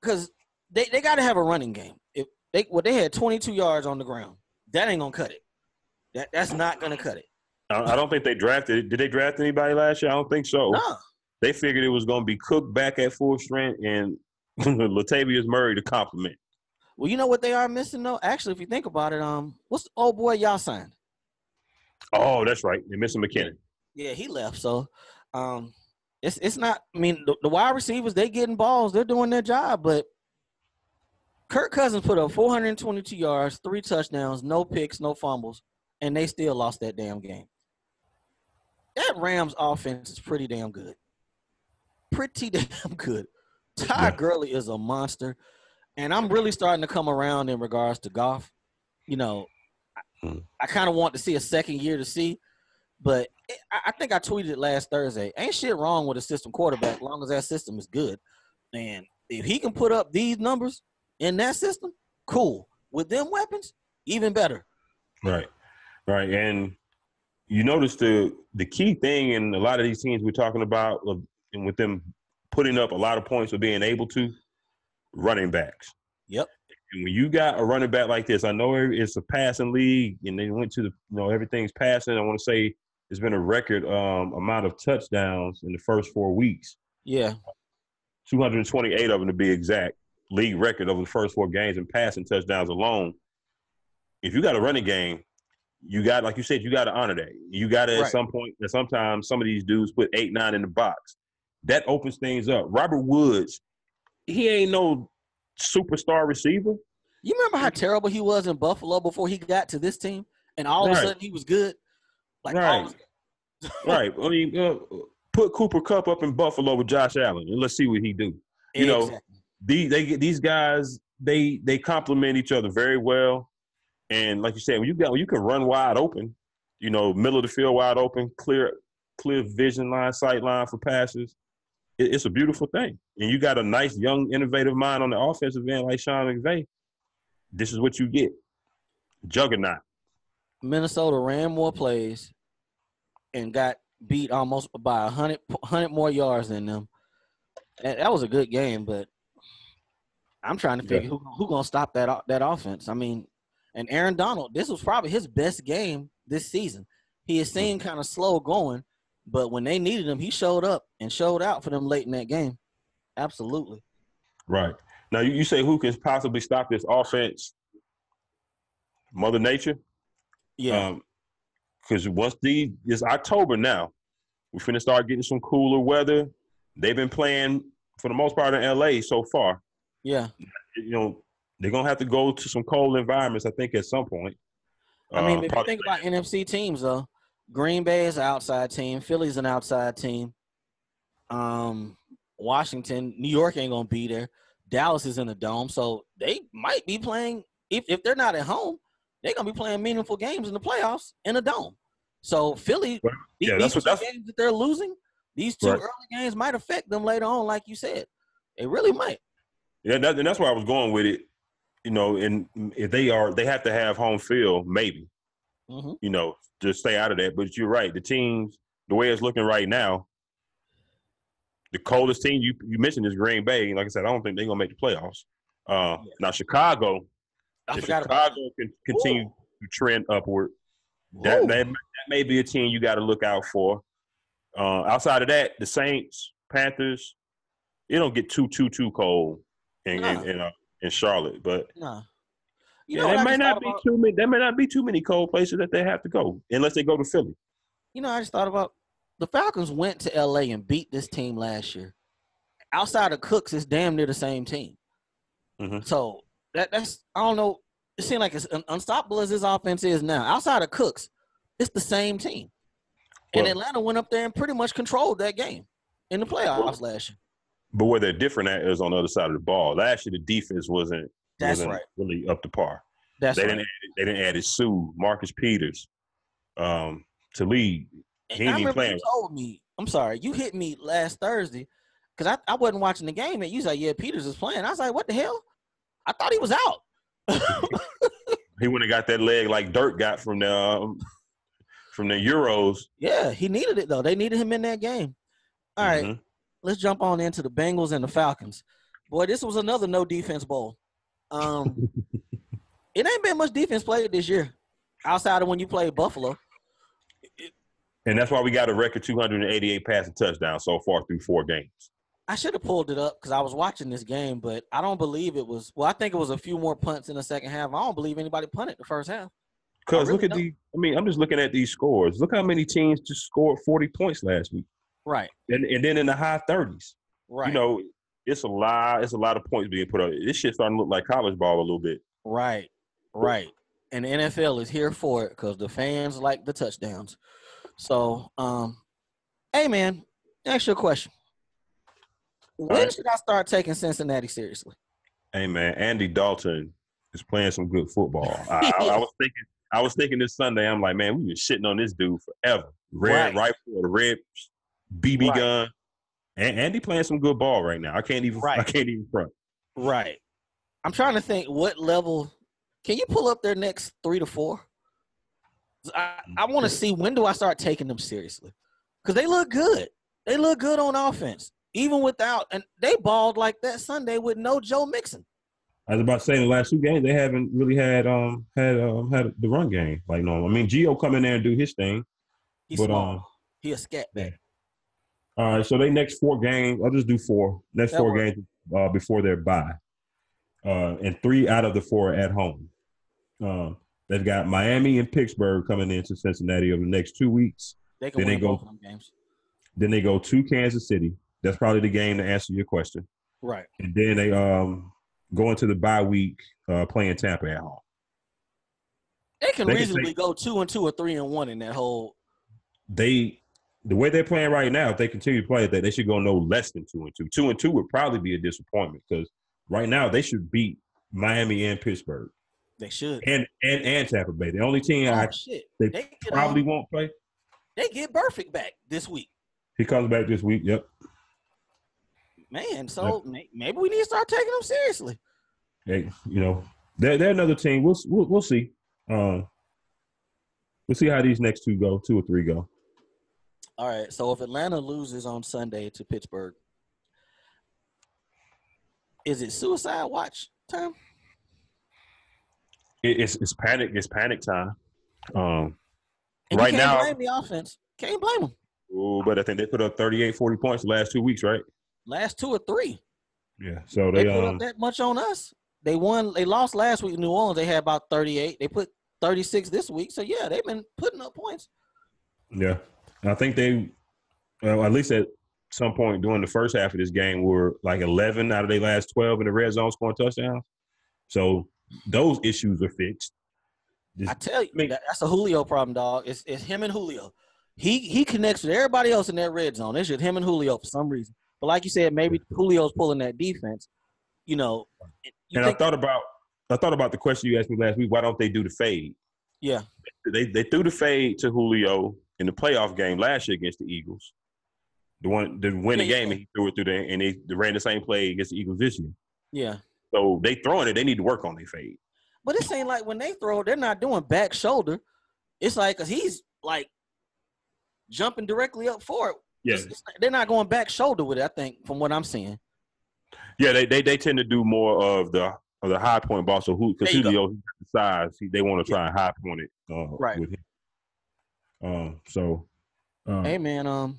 because they got to have a running game. If they had 22 yards on the ground, that ain't gonna cut it. That's not gonna cut it. I don't think they drafted. Did they draft anybody last year? I don't think so. No. They figured it was gonna be Cook back at full strength and Latavius Murray to complement. Well, you know what they are missing though. Actually, if you think about it, what's the old boy y'all signed? Oh, that's right. They're missing McKinnon. Yeah, he left. So, it's not. I mean, the wide receivers they getting balls, they're doing their job. But Kirk Cousins put up 422 yards, 3 touchdowns, no picks, no fumbles, and they still lost that damn game. That Rams offense is pretty damn good. Pretty damn good. Todd Gurley is a monster, and I'm really starting to come around in regards to Goff. You know, I kind of want to see a second year to see, but I think I tweeted it last Thursday. Ain't shit wrong with a system quarterback as long as that system is good. And if he can put up these numbers in that system, cool. With them weapons, even better. Right. And you notice the key thing in a lot of these teams we're talking about, and with them putting up a lot of points or being able to, running backs. Yep. And when you got a running back like this, I know it's a passing league, and they went to everything's passing. I want to say it's been a record amount of touchdowns in the first 4 weeks. Yeah. 228 of them to be exact. League record over the first 4 games in passing touchdowns alone. If you got a running game, you got, like you said, you got to honor that. You got to at some point. Sometimes some of these dudes put 8, 9 in the box. That opens things up. Robert Woods, he ain't no superstar receiver. You remember how terrible he was in Buffalo before he got to this team, and all of a sudden he was good. Like right. I mean, put Cooper Kupp up in Buffalo with Josh Allen, and let's see what he do. You know, these guys they complement each other very well. And like you said, when you can run wide open, middle of the field wide open, clear vision line, sight line for passes, it's a beautiful thing. And you got a nice, young, innovative mind on the offensive end like Sean McVay. This is what you get. Juggernaut. Minnesota ran more plays and got beat almost by 100 more yards than them. That was a good game, but I'm trying to figure who going to stop that offense. I mean, and Aaron Donald, this was probably his best game this season. He has seemed kind of slow going, but when they needed him, he showed up and showed out for them late in that game. Absolutely. Right. Now, you say who can possibly stop this offense? Mother Nature? Yeah. Because once it's October now, we're finna start getting some cooler weather. They've been playing, for the most part, in L.A. so far. Yeah. They're going to have to go to some cold environments, I think, at some point. I mean, if you think about NFC teams, though, Green Bay is an outside team. Philly's an outside team. Washington, New York ain't going to be there. Dallas is in the dome. So they might be playing, if they're not at home, they're going to be playing meaningful games in the playoffs in a dome. So Philly, these two games that they're losing, these two early games might affect them later on, like you said. It really might. Yeah, and that's where I was going with it. And if they have to have home field, maybe, just stay out of that. But you're right. The teams, the way it's looking right now, the coldest team you mentioned is Green Bay. Like I said, I don't think they're going to make the playoffs. Now, Chicago, if Chicago can continue to trend upward, that may be a team you got to look out for. Outside of that, the Saints, Panthers, it don't get too cold in Charlotte, but there may not be too many cold places that they have to go unless they go to Philly. I just thought about the Falcons went to LA and beat this team last year. Outside of Cooks, it's damn near the same team. Mm-hmm. So that's I don't know. It seems like as unstoppable as this offense is now. Outside of Cooks, it's the same team. And Atlanta went up there and pretty much controlled that game in the playoffs last year. But where they're different at is on the other side of the ball. Last year, the defense wasn't really up to par. They didn't add Sue, Marcus Peters, to lead. He ain't even playing. You told me, I'm sorry, you hit me last Thursday because I wasn't watching the game, and you said, yeah, Peters is playing. I was like, what the hell? I thought he was out. He wouldn't have got that leg like Dirk got from the Euros. Yeah, he needed it, though. They needed him in that game. All right. Let's jump on into the Bengals and the Falcons. Boy, this was another no defense bowl. It ain't been much defense played this year outside of when you played Buffalo. And that's why we got a record 288 passing touchdowns so far through 4 games. I should have pulled it up because I was watching this game, but I don't believe it was. Well, I think it was a few more punts in the second half. I don't believe anybody punted the first half. Because look at I'm just looking at these scores. Look how many teams just scored 40 points last week. Right. And then in the high 30s. Right. You know, it's a lot of points being put on. This shit's starting to look like college ball a little bit. Right. And the NFL is here for it because the fans like the touchdowns. So, hey, man, ask you a question. When should I start taking Cincinnati seriously? Hey, man, Andy Dalton is playing some good football. I was thinking this Sunday, I'm like, man, we've been shitting on this dude forever. Red rifle, the red BB gun. And Andy playing some good ball right now. I can't even front. Right. I'm trying to think what level. Can you pull up their next 3 to 4? I want to see when do I start taking them seriously? Because they look good. They look good on offense. Even without, and they balled like that Sunday with no Joe Mixon. I was about to say in the last 2 games they haven't really had the run game like normal. I mean, Gio come in there and do his thing. He's small. He a scat back. All right, so they next 4 games. I'll just do 4. Next 4 games before their bye, and 3 out of the 4 at home. They've got Miami and Pittsburgh coming into Cincinnati over the next 2 weeks. They can win both of them games. Then they go to Kansas City. That's probably the game to answer your question. Right. And then they go into the bye week playing Tampa at home. They can reasonably go 2-2 or 3-1 in that whole. The way they're playing right now, if they continue to play that, they should go no less than 2-2. 2-2 would probably be a disappointment because right now they should beat Miami and Pittsburgh. They should. And Tampa Bay. The only team they probably won't play. They get Burfict back this week. He comes back this week. Yep. Man, so maybe we need to start taking them seriously. Hey, you know, they're another team. We'll see. We'll see how these next 2 or 3 go. All right. So if Atlanta loses on Sunday to Pittsburgh, is it suicide watch time? It's panic. It's panic time. And right you can't now, blame the offense. Can't blame them. Oh, but I think they put up 38, 40 points the last 2 weeks, right? Last 2 or 3. Yeah. So they put up that much on us. They won. They lost last week in New Orleans. They had about 38. They put 36 this week. So yeah, they've been putting up points. Yeah, I think they, at least at some point during the first half of this game, were like 11 out of their last 12 in the red zone scoring touchdowns. So those issues are fixed. I tell you, that's a Julio problem, dog. It's him and Julio. He connects with everybody else in that red zone. It's just him and Julio for some reason. But like you said, maybe Julio's pulling that defense. You know. I thought about the question you asked me last week. Why don't they do the fade? Yeah. They threw the fade to Julio in the playoff game last year against the Eagles. The one to win the game, and he threw it through there, and they ran the same play against the Eagles this year. Yeah. So they throwing it. They need to work on their fade. But it ain't like when they throw, they're not doing back shoulder. It's like because he's like jumping directly up for it. Yeah. They're not going back shoulder with it, I think, from what I'm seeing. Yeah, they tend to do more of the high point ball. So because Julio the size, they want to try and high point it right with him. Hey man,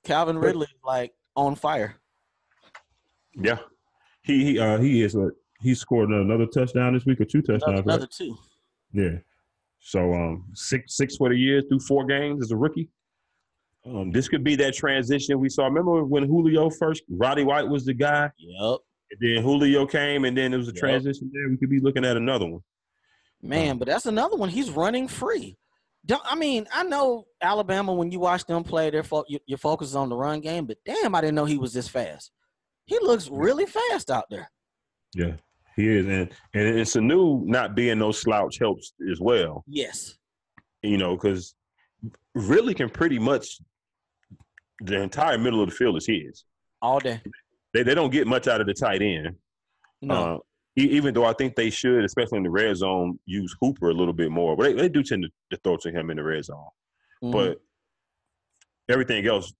Calvin Ridley like on fire. Yeah, he is. He scored another touchdown this week or 2 touchdowns. Another right? 2. Yeah. So 6 for the year through 4 games as a rookie. This could be that transition we saw. Remember when Julio first, Roddy White was the guy? Yep. And then Julio came, and then there was a transition there. We could be looking at another one. Man, but that's another one. He's running free. I mean, I know Alabama, when you watch them play, your focus is on the run game, but damn, I didn't know he was this fast. He looks really fast out there. Yeah, he is. And Sanu not being no slouch helps as well. Yes. You know, because really can pretty much the entire middle of the field is his. All day. They don't get much out of the tight end. No. Even though I think they should, especially in the red zone, use Hooper a little bit more. But they do tend to throw to him in the red zone. Mm-hmm. But everything else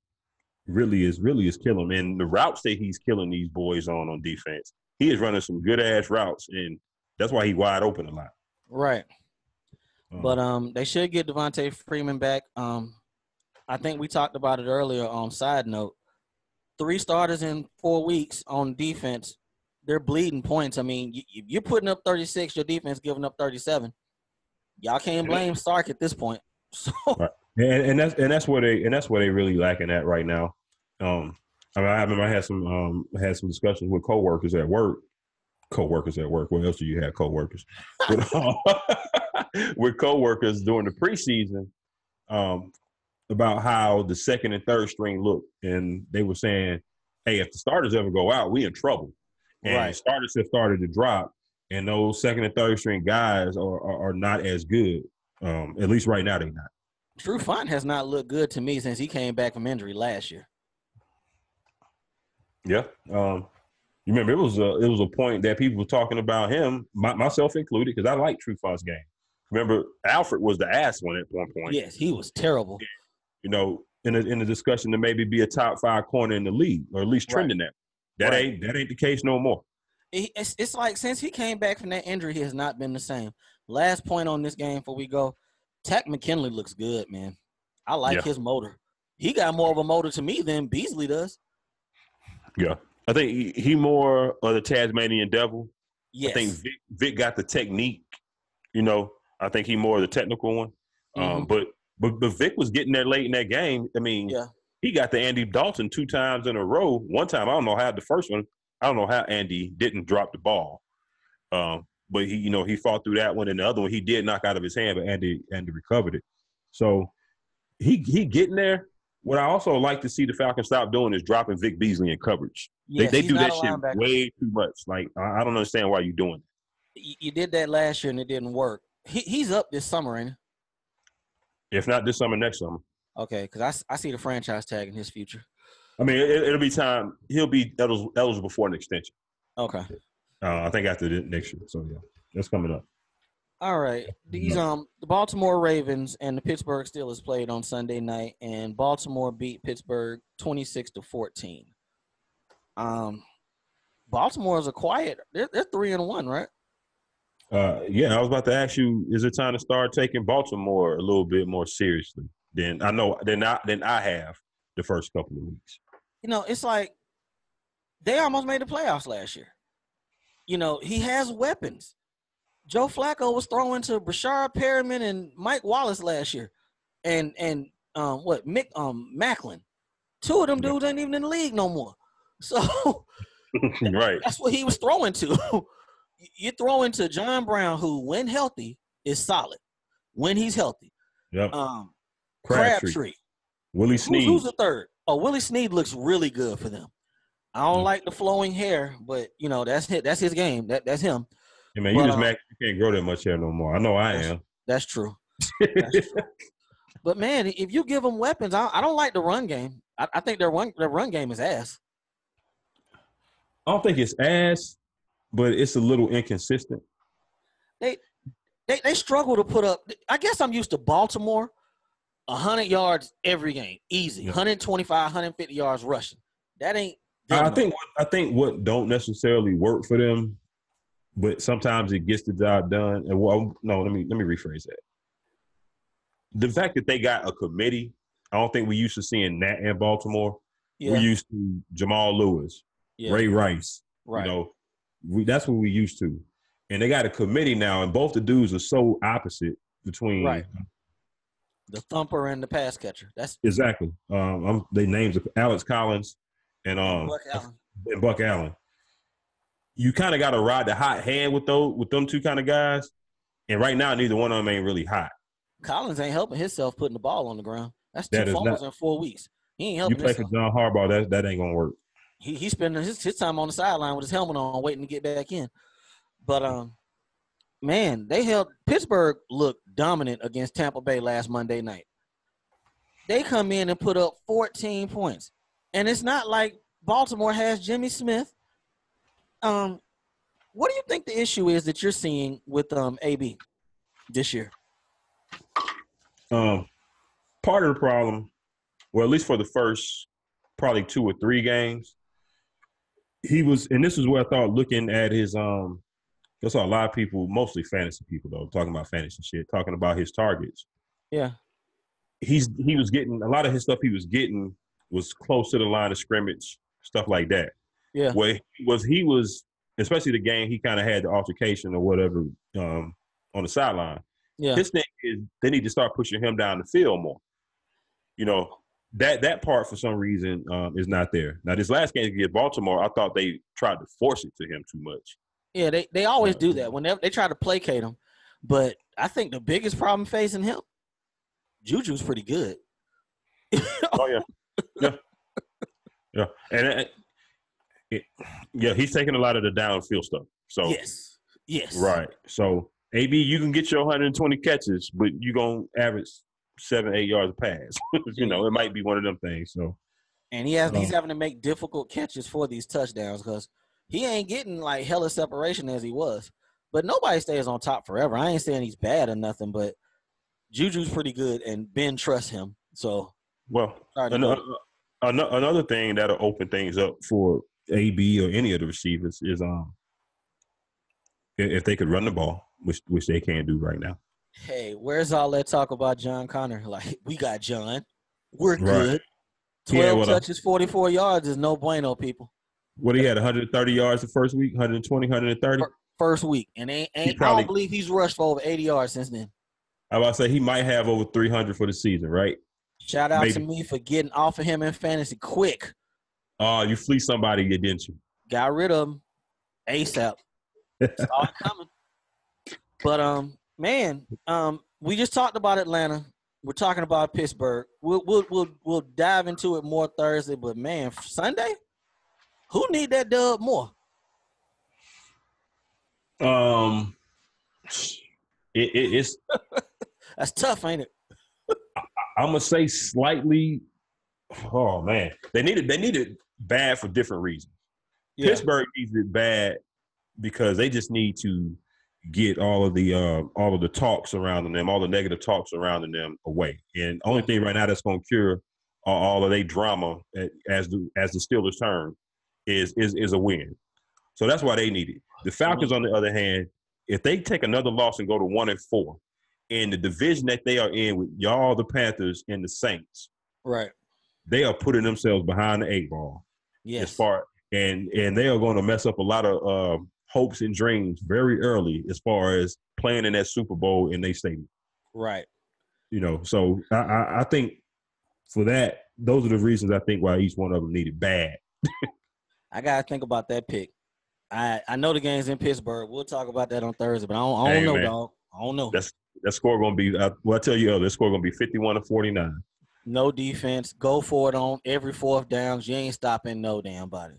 really is killing him. And the routes that he's killing these boys on defense, he is running some good-ass routes, and that's why he's wide open a lot. Right. But they should get Devontae Freeman back. I think we talked about it earlier on Side Note. 3 starters in 4 weeks on defense. They're bleeding points. I mean, you're putting up 36. Your defense giving up 37. Y'all can't blame Sark at this point. So, right. and that's where they really lacking at right now. I remember I had some discussions with coworkers at work. What else do you have? Coworkers. With coworkers during the preseason, about how the second and third string look, and they were saying, "Hey, if the starters ever go out, we in trouble." And right. starters have started to drop, and those second and third string guys are not as good. At least right now, they're not. Drew Font has not looked good to me since he came back from injury last year. Yeah. You remember it was a point that people were talking about him, myself included, because I like True Font's game. Remember, Alfred was the ass one at one point. Yes, he was terrible. You know, in a discussion to maybe be a top 5 corner in the league, or at least trending that. That ain't the case no more. It's like since he came back from that injury, he has not been the same. Last point on this game before we go, Tack McKinley looks good, man. I like his motor. He got more of a motor to me than Beasley does. Yeah. I think he more of the Tasmanian devil. Yes. I think Vic got the technique. You know, I think he more of the technical one. But Vic was getting there late in that game. I mean, he got the Andy Dalton 2 times in a row. One time, I don't know how the first one. I don't know how Andy didn't drop the ball. But he fought through that one, and the other one he did knock out of his hand, but Andy recovered it. So he getting there. What I also like to see the Falcons stop doing is dropping Vic Beasley in coverage. Yes, they do that shit way too much. Like, I don't understand why you're doing it. You did that last year and it didn't work. He's up this summer, ain't he? If not this summer, next summer. Okay, because I see the franchise tag in his future. I mean, it'll be time. He'll be eligible for an extension. Okay. I think after the next year. So, yeah, that's coming up. All right. These the Baltimore Ravens and the Pittsburgh Steelers played on Sunday night, and Baltimore beat Pittsburgh 26-14. Baltimore is a quiet. They're 3-1, right? Yeah, I was about to ask you: is it time to start taking Baltimore a little bit more seriously than I have the first couple of weeks? You know, it's like they almost made the playoffs last year. You know, he has weapons. Joe Flacco was throwing to Brashard Perriman and Mike Wallace last year, and Macklin. 2 of them dudes ain't even in the league no more. So right, that's what he was throwing to. You're throwing to John Brown, who, when healthy, is solid. When he's healthy, Crabtree, Willie Snead. Who's the third? Oh, Willie Snead looks really good for them. I don't like the flowing hair, but you know that's his game. That's him. Hey man, you can't grow that much hair no more. I know I am. That's true. That's true. But man, if you give them weapons, I don't like the run game. I think their run game is ass. I don't think it's ass, but it's a little inconsistent. They struggle to put up. I guess I'm used to Baltimore, 100 yards every game, easy, 125, 150 yards rushing. That ain't. I think what don't necessarily work for them, but sometimes it gets the job done. And let me rephrase that. The fact that they got a committee, I don't think we used to seeing that in Baltimore. Yeah. We're used to Jamal Lewis, Ray Rice. Right. You know, that's what we used to. And they got a committee now, and both the dudes are so opposite between the thumper and the pass catcher. That's exactly. They names Alex Collins and Buck Allen. You kind of got to ride the hot hand with them two kind of guys. And right now, neither one of them ain't really hot. Collins ain't helping himself putting the ball on the ground. That's 2 fumbles in 4 weeks. He ain't helping himself. You play for John Harbaugh, that ain't gonna work. He's spending his time on the sideline with his helmet on, waiting to get back in. But man, Pittsburgh looked dominant against Tampa Bay last Monday night. They come in and put up 14 points, and it's not like Baltimore has Jimmy Smith. What do you think the issue is that you're seeing with AB this year? Part of the problem, well, at least for the first probably 2 or 3 games, he was, and this is where I thought looking at his, I saw a lot of people, mostly fantasy people though, talking about fantasy shit, talking about his targets. Yeah. He was getting, a lot of his stuff he was getting was close to the line of scrimmage, stuff like that. Yeah. Where he was, especially the game he kind of had the altercation or whatever on the sideline. Yeah. His thing is they need to start pushing him down the field more. You know, that part for some reason is not there. Now, this last game against Baltimore, I thought they tried to force it to him too much. Yeah, they always do that whenever they try to placate him. But I think the biggest problem facing him, Juju's pretty good. Oh yeah, and he's taking a lot of the downfield stuff. So yes, right. So AB, you can get your 120 catches, but you're gonna average 7-8 yards a pass. You know, it might be one of them things. So, and he's having to make difficult catches for these touchdowns because he ain't getting like hella separation as he was. But nobody stays on top forever. I ain't saying he's bad or nothing, but Juju's pretty good, and Ben trusts him. So, well, another thing that'll open things up for AB or any of the receivers is if they could run the ball, which they can't do right now. Hey, where's all that talk about John Connor? Like, we got John. We're good. 12 touches, 44 yards is no bueno, people. What he had, 130 yards the first week, 120, 130? First week. And I don't believe he's rushed for over 80 yards since then. I was about to say he might have over 300 for the season, right? Shout out to me for getting off of him in fantasy quick. Oh, you fleeced somebody, didn't you? Got rid of him ASAP. Saw it coming. But man, we just talked about Atlanta. We're talking about Pittsburgh. We'll dive into it more Thursday. But man, Sunday, who need that dub more? It's that's tough, ain't it? I'm gonna say slightly. Oh man, they need it bad for different reasons. Yeah. Pittsburgh needs it bad because they just need to get all of the talks surrounding them, all the negative talks surrounding them away. And the only thing right now that's going to cure all of their drama, as the Steelers term, is a win. So that's why they need it. The Falcons, on the other hand, if they take another loss and go to 1-4, in the division that they are in with y'all, the Panthers and the Saints, right, they are putting themselves behind the 8 ball. Yes, as far and they are going to mess up a lot of hopes and dreams very early as far as playing in that Super Bowl in their stadium. Right. You know, so I think for that, those are the reasons I think why each one of them needed bad. I got to think about that pick. I know the game's in Pittsburgh. We'll talk about that on Thursday, but I don't know, man. Dog. I don't know. That score going to be I tell you, that score going to be 51-49. No defense. Go for it on every fourth downs. You ain't stopping no damn body.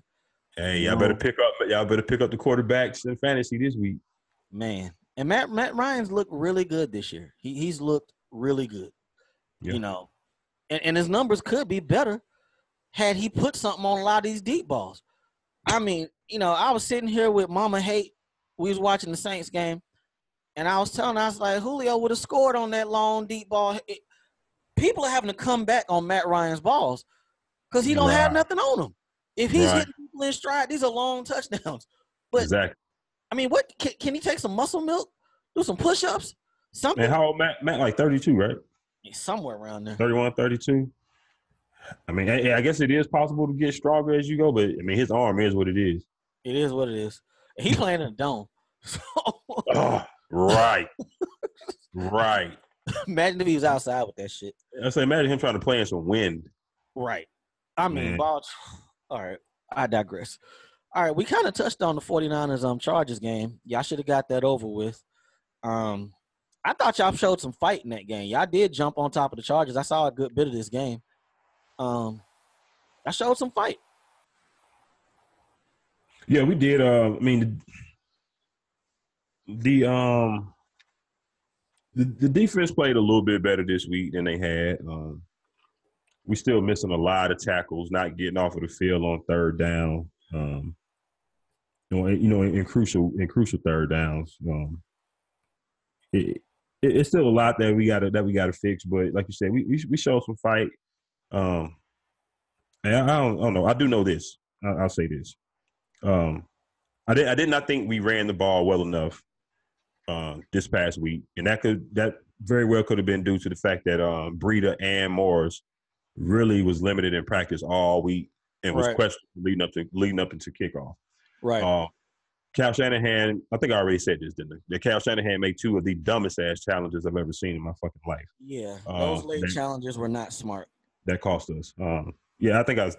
Hey, y'all better pick up the quarterbacks in fantasy this week. Man. And Matt Ryan's looked really good this year. He's looked really good. Yeah. You know. And his numbers could be better had he put something on a lot of these deep balls. I mean, you know, I was sitting here with Mama Hate. We was watching the Saints game. And I was like, Julio would have scored on that long, deep ball. People are having to come back on Matt Ryan's balls because he don't have nothing on him. If he's hitting people in stride, these are long touchdowns. But exactly. I mean, what can he take some muscle milk, do some push-ups, something? And how old Matt? Like 32, right? He's somewhere around there. 31, 32. I mean, I guess it is possible to get stronger as you go, but I mean, his arm is what it is. It is what it is. He playing in a dome. Right. Imagine if he was outside with that shit. I say, imagine him trying to play in some wind. Right. I mean, all right. I digress. All right, we kind of touched on the 49ers Chargers game. Y'all should have got that over with. I thought y'all showed some fight in that game. Y'all did jump on top of the Chargers. I saw a good bit of this game. I showed some fight. Yeah, we did. I mean, the defense played a little bit better this week than they had. We still missing a lot of tackles, not getting off of the field on third down. In crucial third downs. It's still a lot that we gotta fix, but like you said, we showed some fight. And I don't know. I do know this. I'll say this. I did not think we ran the ball well enough this past week, and that very well could have been due to the fact that Breida and Morris really was limited in practice all week and was Right. questioned leading up into kickoff. Right. Cal Shanahan, I think I already said this, didn't I? That Cal Shanahan made two of the dumbest ass challenges I've ever seen in my fucking life. Yeah, those late That, challenges were not smart. that cost us. Yeah, I think I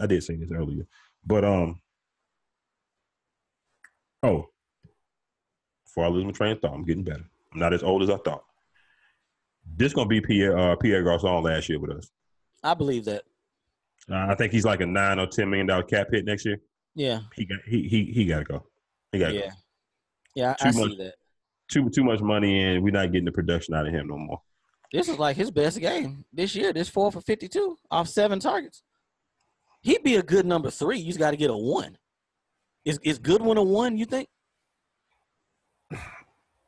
did say this earlier, but before I lose my train of thought, I'm getting better. I'm not as old as I thought. This gonna be Pierre Garcon last year with us. I believe that. I think he's like a $9 or $10 million cap hit next year. Yeah. He got to go. He got to go. Yeah, I see that. Too much money, and we're not getting the production out of him no more. This is like his best game this year. This 4 for 52 off 7 targets. He'd be a good number 3. You just got to get a 1. Is Goodwin a 1? You think?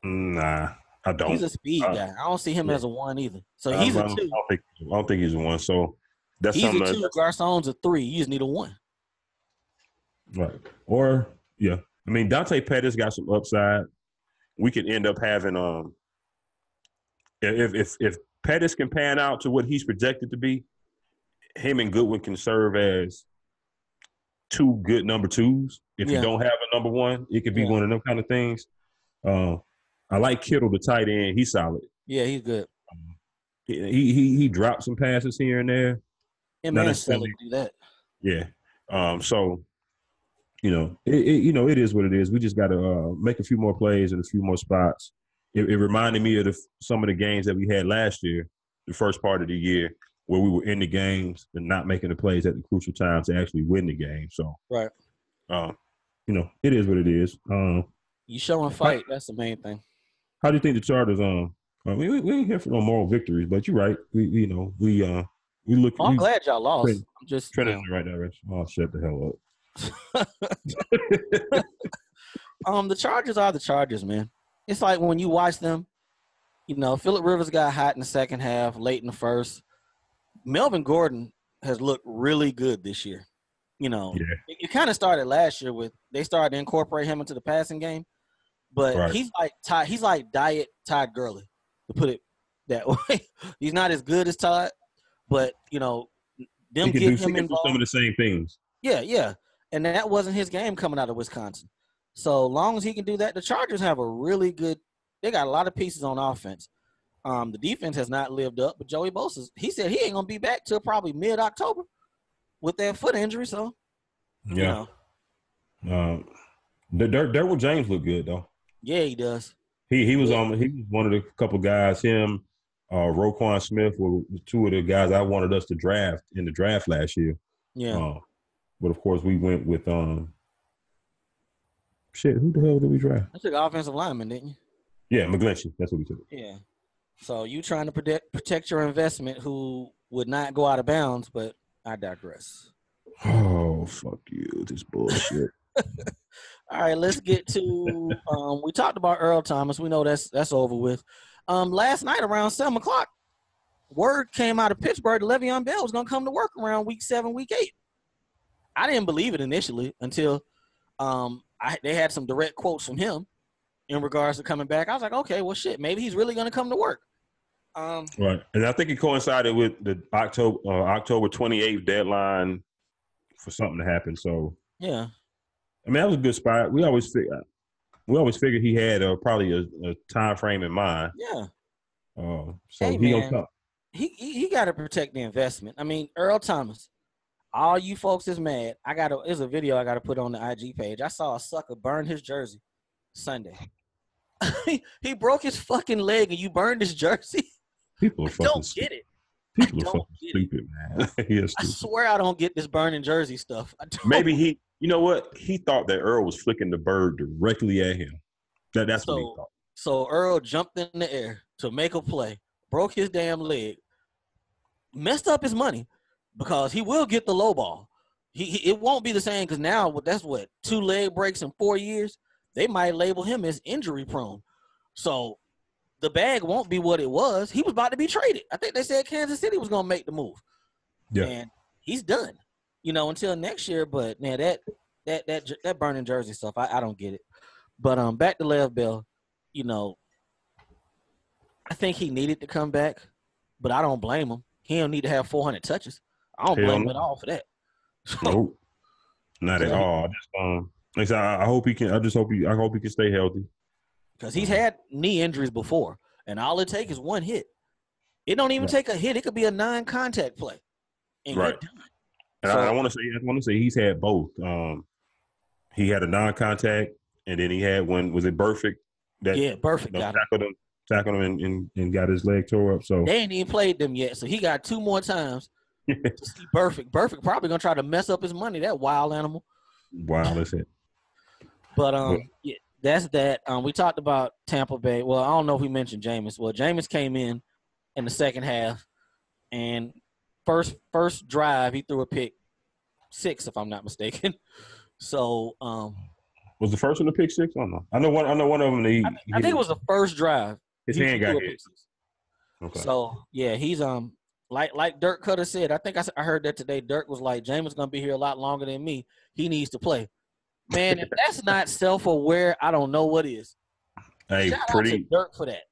Nah, I don't. He's a speed guy. I don't see him as a 1 either. So he's a 2. I don't think he's a 1. So that's he's something. A 2. Garcon's a 3. You just need a 1. Right. Or yeah. I mean, Dante Pettis got some upside. We could end up having if Pettis can pan out to what he's projected to be, him and Goodwin can serve as 2 good number 2s. If you don't have a number 1, it could be one of them kind of things. I like Kittle, the tight end. He's solid. Yeah, he's good. He dropped some passes here and there. And man, do that. Yeah. So it is what it is. We just got to make a few more plays in a few more spots. It reminded me of some of the games that we had last year, the first part of the year, where we were in the games and not making the plays at the crucial times to actually win the game. So, right. It is what it is. You showing fight. That's the main thing. How do you think the Chargers? We ain't here for no moral victories, but you're right. We look. I'm glad y'all lost. I'm just trending in the right direction. Oh, shut the hell up. The Chargers are the Chargers, man. It's like when you watch them, Phillip Rivers got hot in the second half, late in the first. Melvin Gordon has looked really good this year. It kind of started last year with they started to incorporate him into the passing game, but he's like diet Todd Gurley, to put it that way. He's not as good as Todd, but them getting him involved. Some of the same things. Yeah. And that wasn't his game coming out of Wisconsin. So long as he can do that, the Chargers have a really good – they got a lot of pieces on offense. The defense has not lived up, but Joey Bosa, he said he ain't going to be back till probably mid-October with that foot injury. So, yeah. Derwin James looked good, though. Yeah, he does. He was one of the couple guys, him, Roquan Smith were 2 of the guys I wanted us to draft in the draft last year. Yeah. But of course, we went with who the hell did we draft? I took offensive lineman, didn't you? Yeah, McGlinchey. That's what we took. Yeah. So you trying to protect your investment, who would not go out of bounds, but I digress. Oh, fuck you! This bullshit. All right, let's get to. We talked about Earl Thomas. We know that's over with. Last night around 7:00, word came out of Pittsburgh that Le'Veon Bell was gonna come to work around week 7, week 8. I didn't believe it initially until they had some direct quotes from him in regards to coming back. I was like, okay, well, shit, maybe he's really going to come to work. Right. And I think it coincided with the October 28th deadline for something to happen. So, yeah. I mean, that was a good spot. We always figured he had probably a time frame in mind. Yeah. So hey, he gonna come. He got to protect the investment. I mean, Earl Thomas. All you folks is mad. There's a video I got to put on the IG page. I saw a sucker burn his jersey Sunday. He broke his fucking leg and you burned his jersey. People are fucking don't get it. People are fucking stupid, man. I swear I don't get this burning jersey stuff. Maybe you know what? He thought that Earl was flicking the bird directly at him. That's what he thought. So Earl jumped in the air to make a play, broke his damn leg, messed up his money. Because he will get the low ball. It won't be the same because now that's 2 leg breaks in 4 years. They might label him as injury prone. So the bag won't be what it was. He was about to be traded. I think they said Kansas City was going to make the move. Yeah. And he's done, until next year. But man, that burning jersey stuff, I don't get it. But back to Lev Bell, I think he needed to come back, but I don't blame him. He don't need to have 400 touches. I don't Hell blame him no. at all for that. Nope, not So at all. Like I said, I hope he can. I hope he can stay healthy. Because he's had knee injuries before, and all it takes is one hit. It don't even take a hit. It could be a non-contact play, and Right. you're done. And So, I want to say he's had both. He had a non-contact, and then he had one. Was it Burfict? Burfict got him. Tackled him, and got his leg tore up. So They ain't even played them yet, so he got 2 more times to see Burfict. Burfict probably gonna try to mess up his money. That wild animal. Wow, that's it. But yeah, that's that. We talked about Tampa Bay. Well, I don't know if we mentioned Jameis. Well, Jameis came in the second half, and first drive he threw a pick 6, if I'm not mistaken. So was the first one the pick 6? I don't know. I know one of them. I think it was the first drive. His hand got hit. Okay. So yeah, he's like Dirk Cutter said. I think I heard that today. Dirk was like, Jameis gonna be here a lot longer than me. He needs to play. Man, if that's not self-aware, I don't know what is. Hey, Shout out to Dirk for that.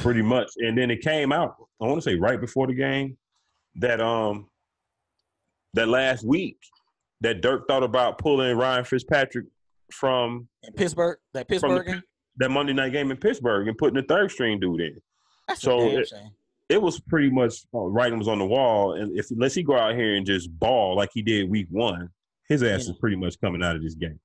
Pretty much. And then it came out, I want to say right before the game, that that last week that Dirk thought about pulling Ryan Fitzpatrick from Pittsburgh, that Pittsburgh game? That Monday night game in Pittsburgh, and putting the third string dude in. That's a damn shame. It was pretty much writing was on the wall. And unless he go out here and just ball like he did week 1, his ass is pretty much coming out of this game.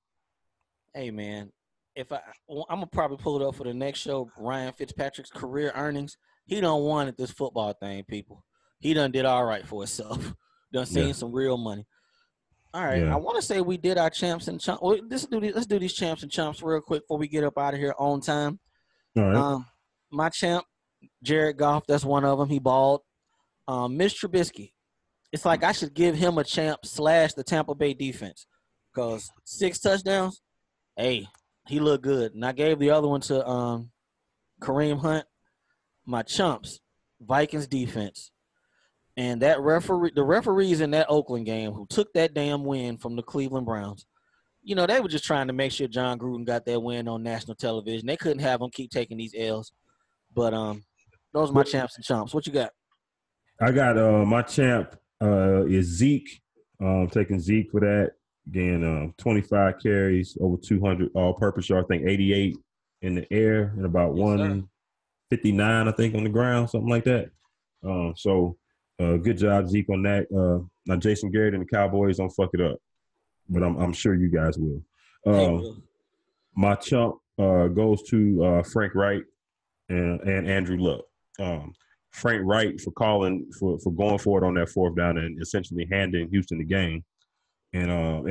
Hey, man, I'm going to probably pull it up for the next show, Ryan Fitzpatrick's career earnings. He done won at this football thing, people. He done did all right for himself. Done seen some real money. All right, I want to say we did our Champs and Chumps. Well, let's do these Champs and Chumps real quick before we get up out of here on time. All right. My champ, Jared Goff, that's one of them. He balled. Mitch Trubisky. It's like I should give him a champ / the Tampa Bay defense because 6 touchdowns. Hey, he looked good. And I gave the other one to Kareem Hunt. My chumps, Vikings defense. And the referees in that Oakland game who took that damn win from the Cleveland Browns, they were just trying to make sure John Gruden got that win on national television. They couldn't have him keep taking these L's. But those are my champs and chumps. What you got? I got my champ is Zeke. Taking Zeke for that. Again, 25 carries, over 200 all-purpose yards. I think 88 in the air and about 159, I think, on the ground, something like that. So good job, Zeke, on that. Now, Jason Garrett and the Cowboys don't fuck it up, but I'm sure you guys will. My chump goes to Frank Wright and Andrew Luck. Frank Wright for going for it on that 4th down and essentially handing Houston the game. And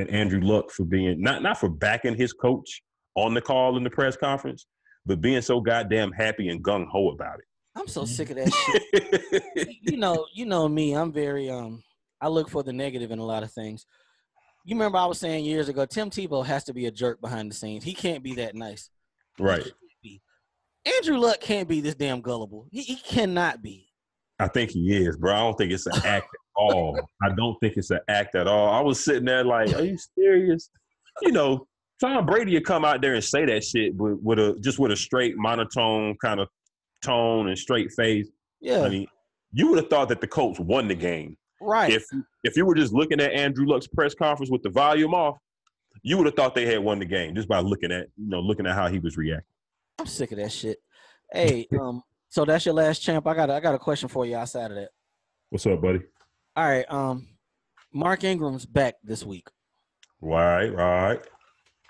Andrew Luck for being not for backing his coach on the call in the press conference, but being so goddamn happy and gung ho about it. I'm so sick of that shit. You know me. I'm very I look for the negative in a lot of things. You remember I was saying years ago, Tim Tebow has to be a jerk behind the scenes. He can't be that nice. Right. Andrew Luck can't be this damn gullible. He cannot be. I think he is, bro. I don't think it's an act at all. I don't think it's an act at all. I was sitting there like, are you serious? Tom Brady would come out there and say that shit with a straight monotone kind of tone and straight face. Yeah. I mean, you would have thought that the Colts won the game. Right. If you were just looking at Andrew Luck's press conference with the volume off, you would have thought they had won the game just by looking at how he was reacting. I'm sick of that shit. Hey, so that's your last champ. I got a question for you outside of that. What's up, buddy? All right. Mark Ingram's back this week. Right.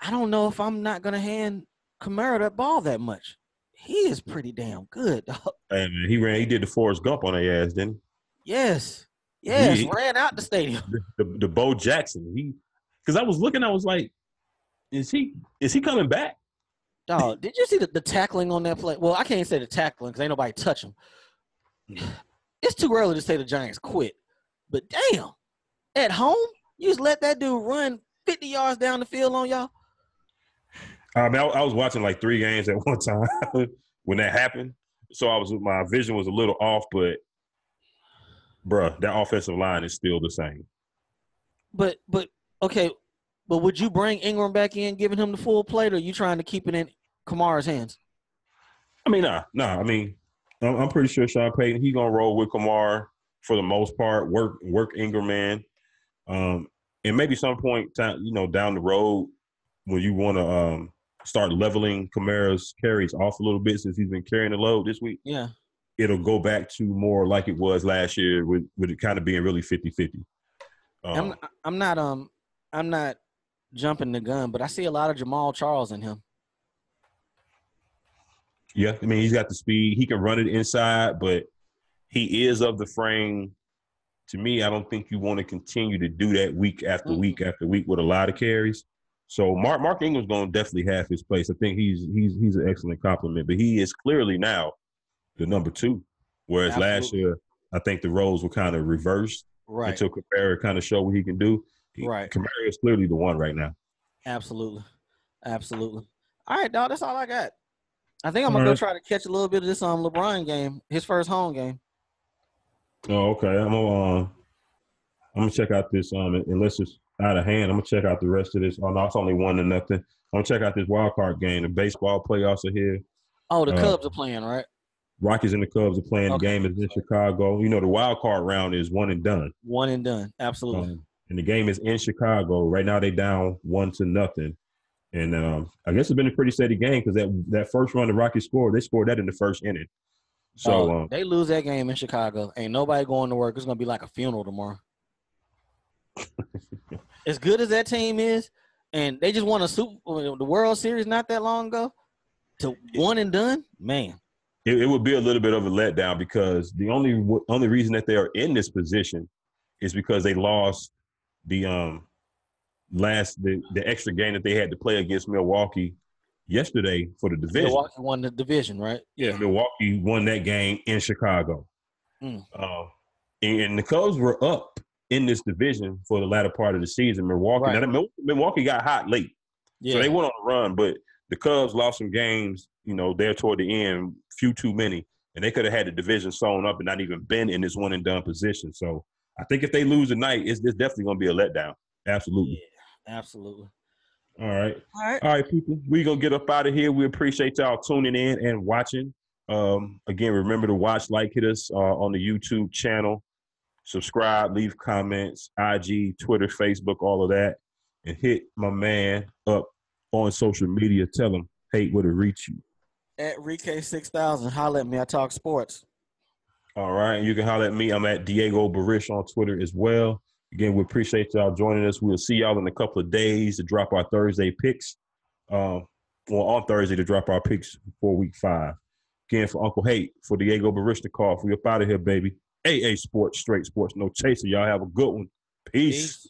I don't know if I'm not gonna hand Kamara that ball that much. He is pretty damn good, dog. Hey man, he did the Forrest Gump on their ass, didn't he? Yes, ran out the stadium. The Bo Jackson. Because I was looking, I was like, is he coming back? Dog, did you see the tackling on that play? Well, I can't say the tackling because ain't nobody touch him. It's too early to say the Giants quit. But damn, at home, you just let that dude run 50 yards down the field on y'all? I was watching like 3 games at one time when that happened. So my vision was a little off, but bruh, that offensive line is still the same. But okay. But would you bring Ingram back in, giving him the full plate, or are you trying to keep it in Kamara's hands? I mean, nah. I mean, I'm pretty sure Sean Payton, he going to roll with Kamara. for the most part. Work Ingram in. And maybe some point, down the road when you want to start leveling Kamara's carries off a little bit since he's been carrying the load this week. Yeah. It'll go back to more like it was last year with it kind of being really 50-50. I'm not jumping the gun, but I see a lot of Jamal Charles in him. Yeah, I mean, he's got the speed. He can run it inside, but he is of the frame. To me, I don't think you want to continue to do that week after week after week with a lot of carries. So Mark Ingram's going to definitely have his place. I think he's an excellent compliment, but he is clearly now the number 2. Whereas last year, I think the roles were kind of reversed until Kamara kind of showed what he can do. Kamara is clearly the one right now. Absolutely. All right, dog, that's all I got. I think I'm going to go try to catch a little bit of this LeBron game, his first home game. Oh, okay. I'm gonna check out this. Unless it's out of hand, I'm gonna check out the rest of this. Oh no, it's only 1-0. I'm gonna check out this wild card game. The baseball playoffs are here. Oh, the Cubs are playing, right? Rockies and the Cubs are playing. Okay. The game is in Chicago. You know, the wild card round is one and done. One and done. Absolutely. And the game is in Chicago right now. They down 1-0. And I guess it's been a pretty steady game because that first run the Rockies scored, they scored that in the first inning. So they lose that game in Chicago. Ain't nobody going to work. It's gonna be like a funeral tomorrow. As good as that team is, and they just won the World Series not that long ago, to one and done, man. It would be a little bit of a letdown because the only reason that they are in this position is because they lost the extra game that they had to play against Milwaukee yesterday for the division. Milwaukee won the division, right? Yeah, Milwaukee won that game in Chicago. And the Cubs were up in this division for the latter part of the season. Milwaukee got hot late. Yeah. So they went on a run, but the Cubs lost some games, there toward the end, few too many, and they could have had the division sewn up and not even been in this one and done position. So I think if they lose tonight, it's definitely going to be a letdown. Absolutely. Yeah, absolutely. All right, people. We're going to get up out of here. We appreciate y'all tuning in and watching. Again, remember to watch, hit us on the YouTube channel. Subscribe, leave comments, IG, Twitter, Facebook, all of that. And hit my man up on social media. Tell him, hey, where to reach you. At ReK6000. Holler at me. I talk sports. All right. And you can holler at me. I'm at Diego Barish on Twitter as well. Again, we appreciate y'all joining us. We'll see y'all in a couple of days to drop our Thursday picks. On Thursday to drop our picks for week 5. Again, for Uncle Hate, for Diego Barishnikov, we up out of here, baby. AA Sports, straight sports, no chaser. Y'all have a good one. Peace.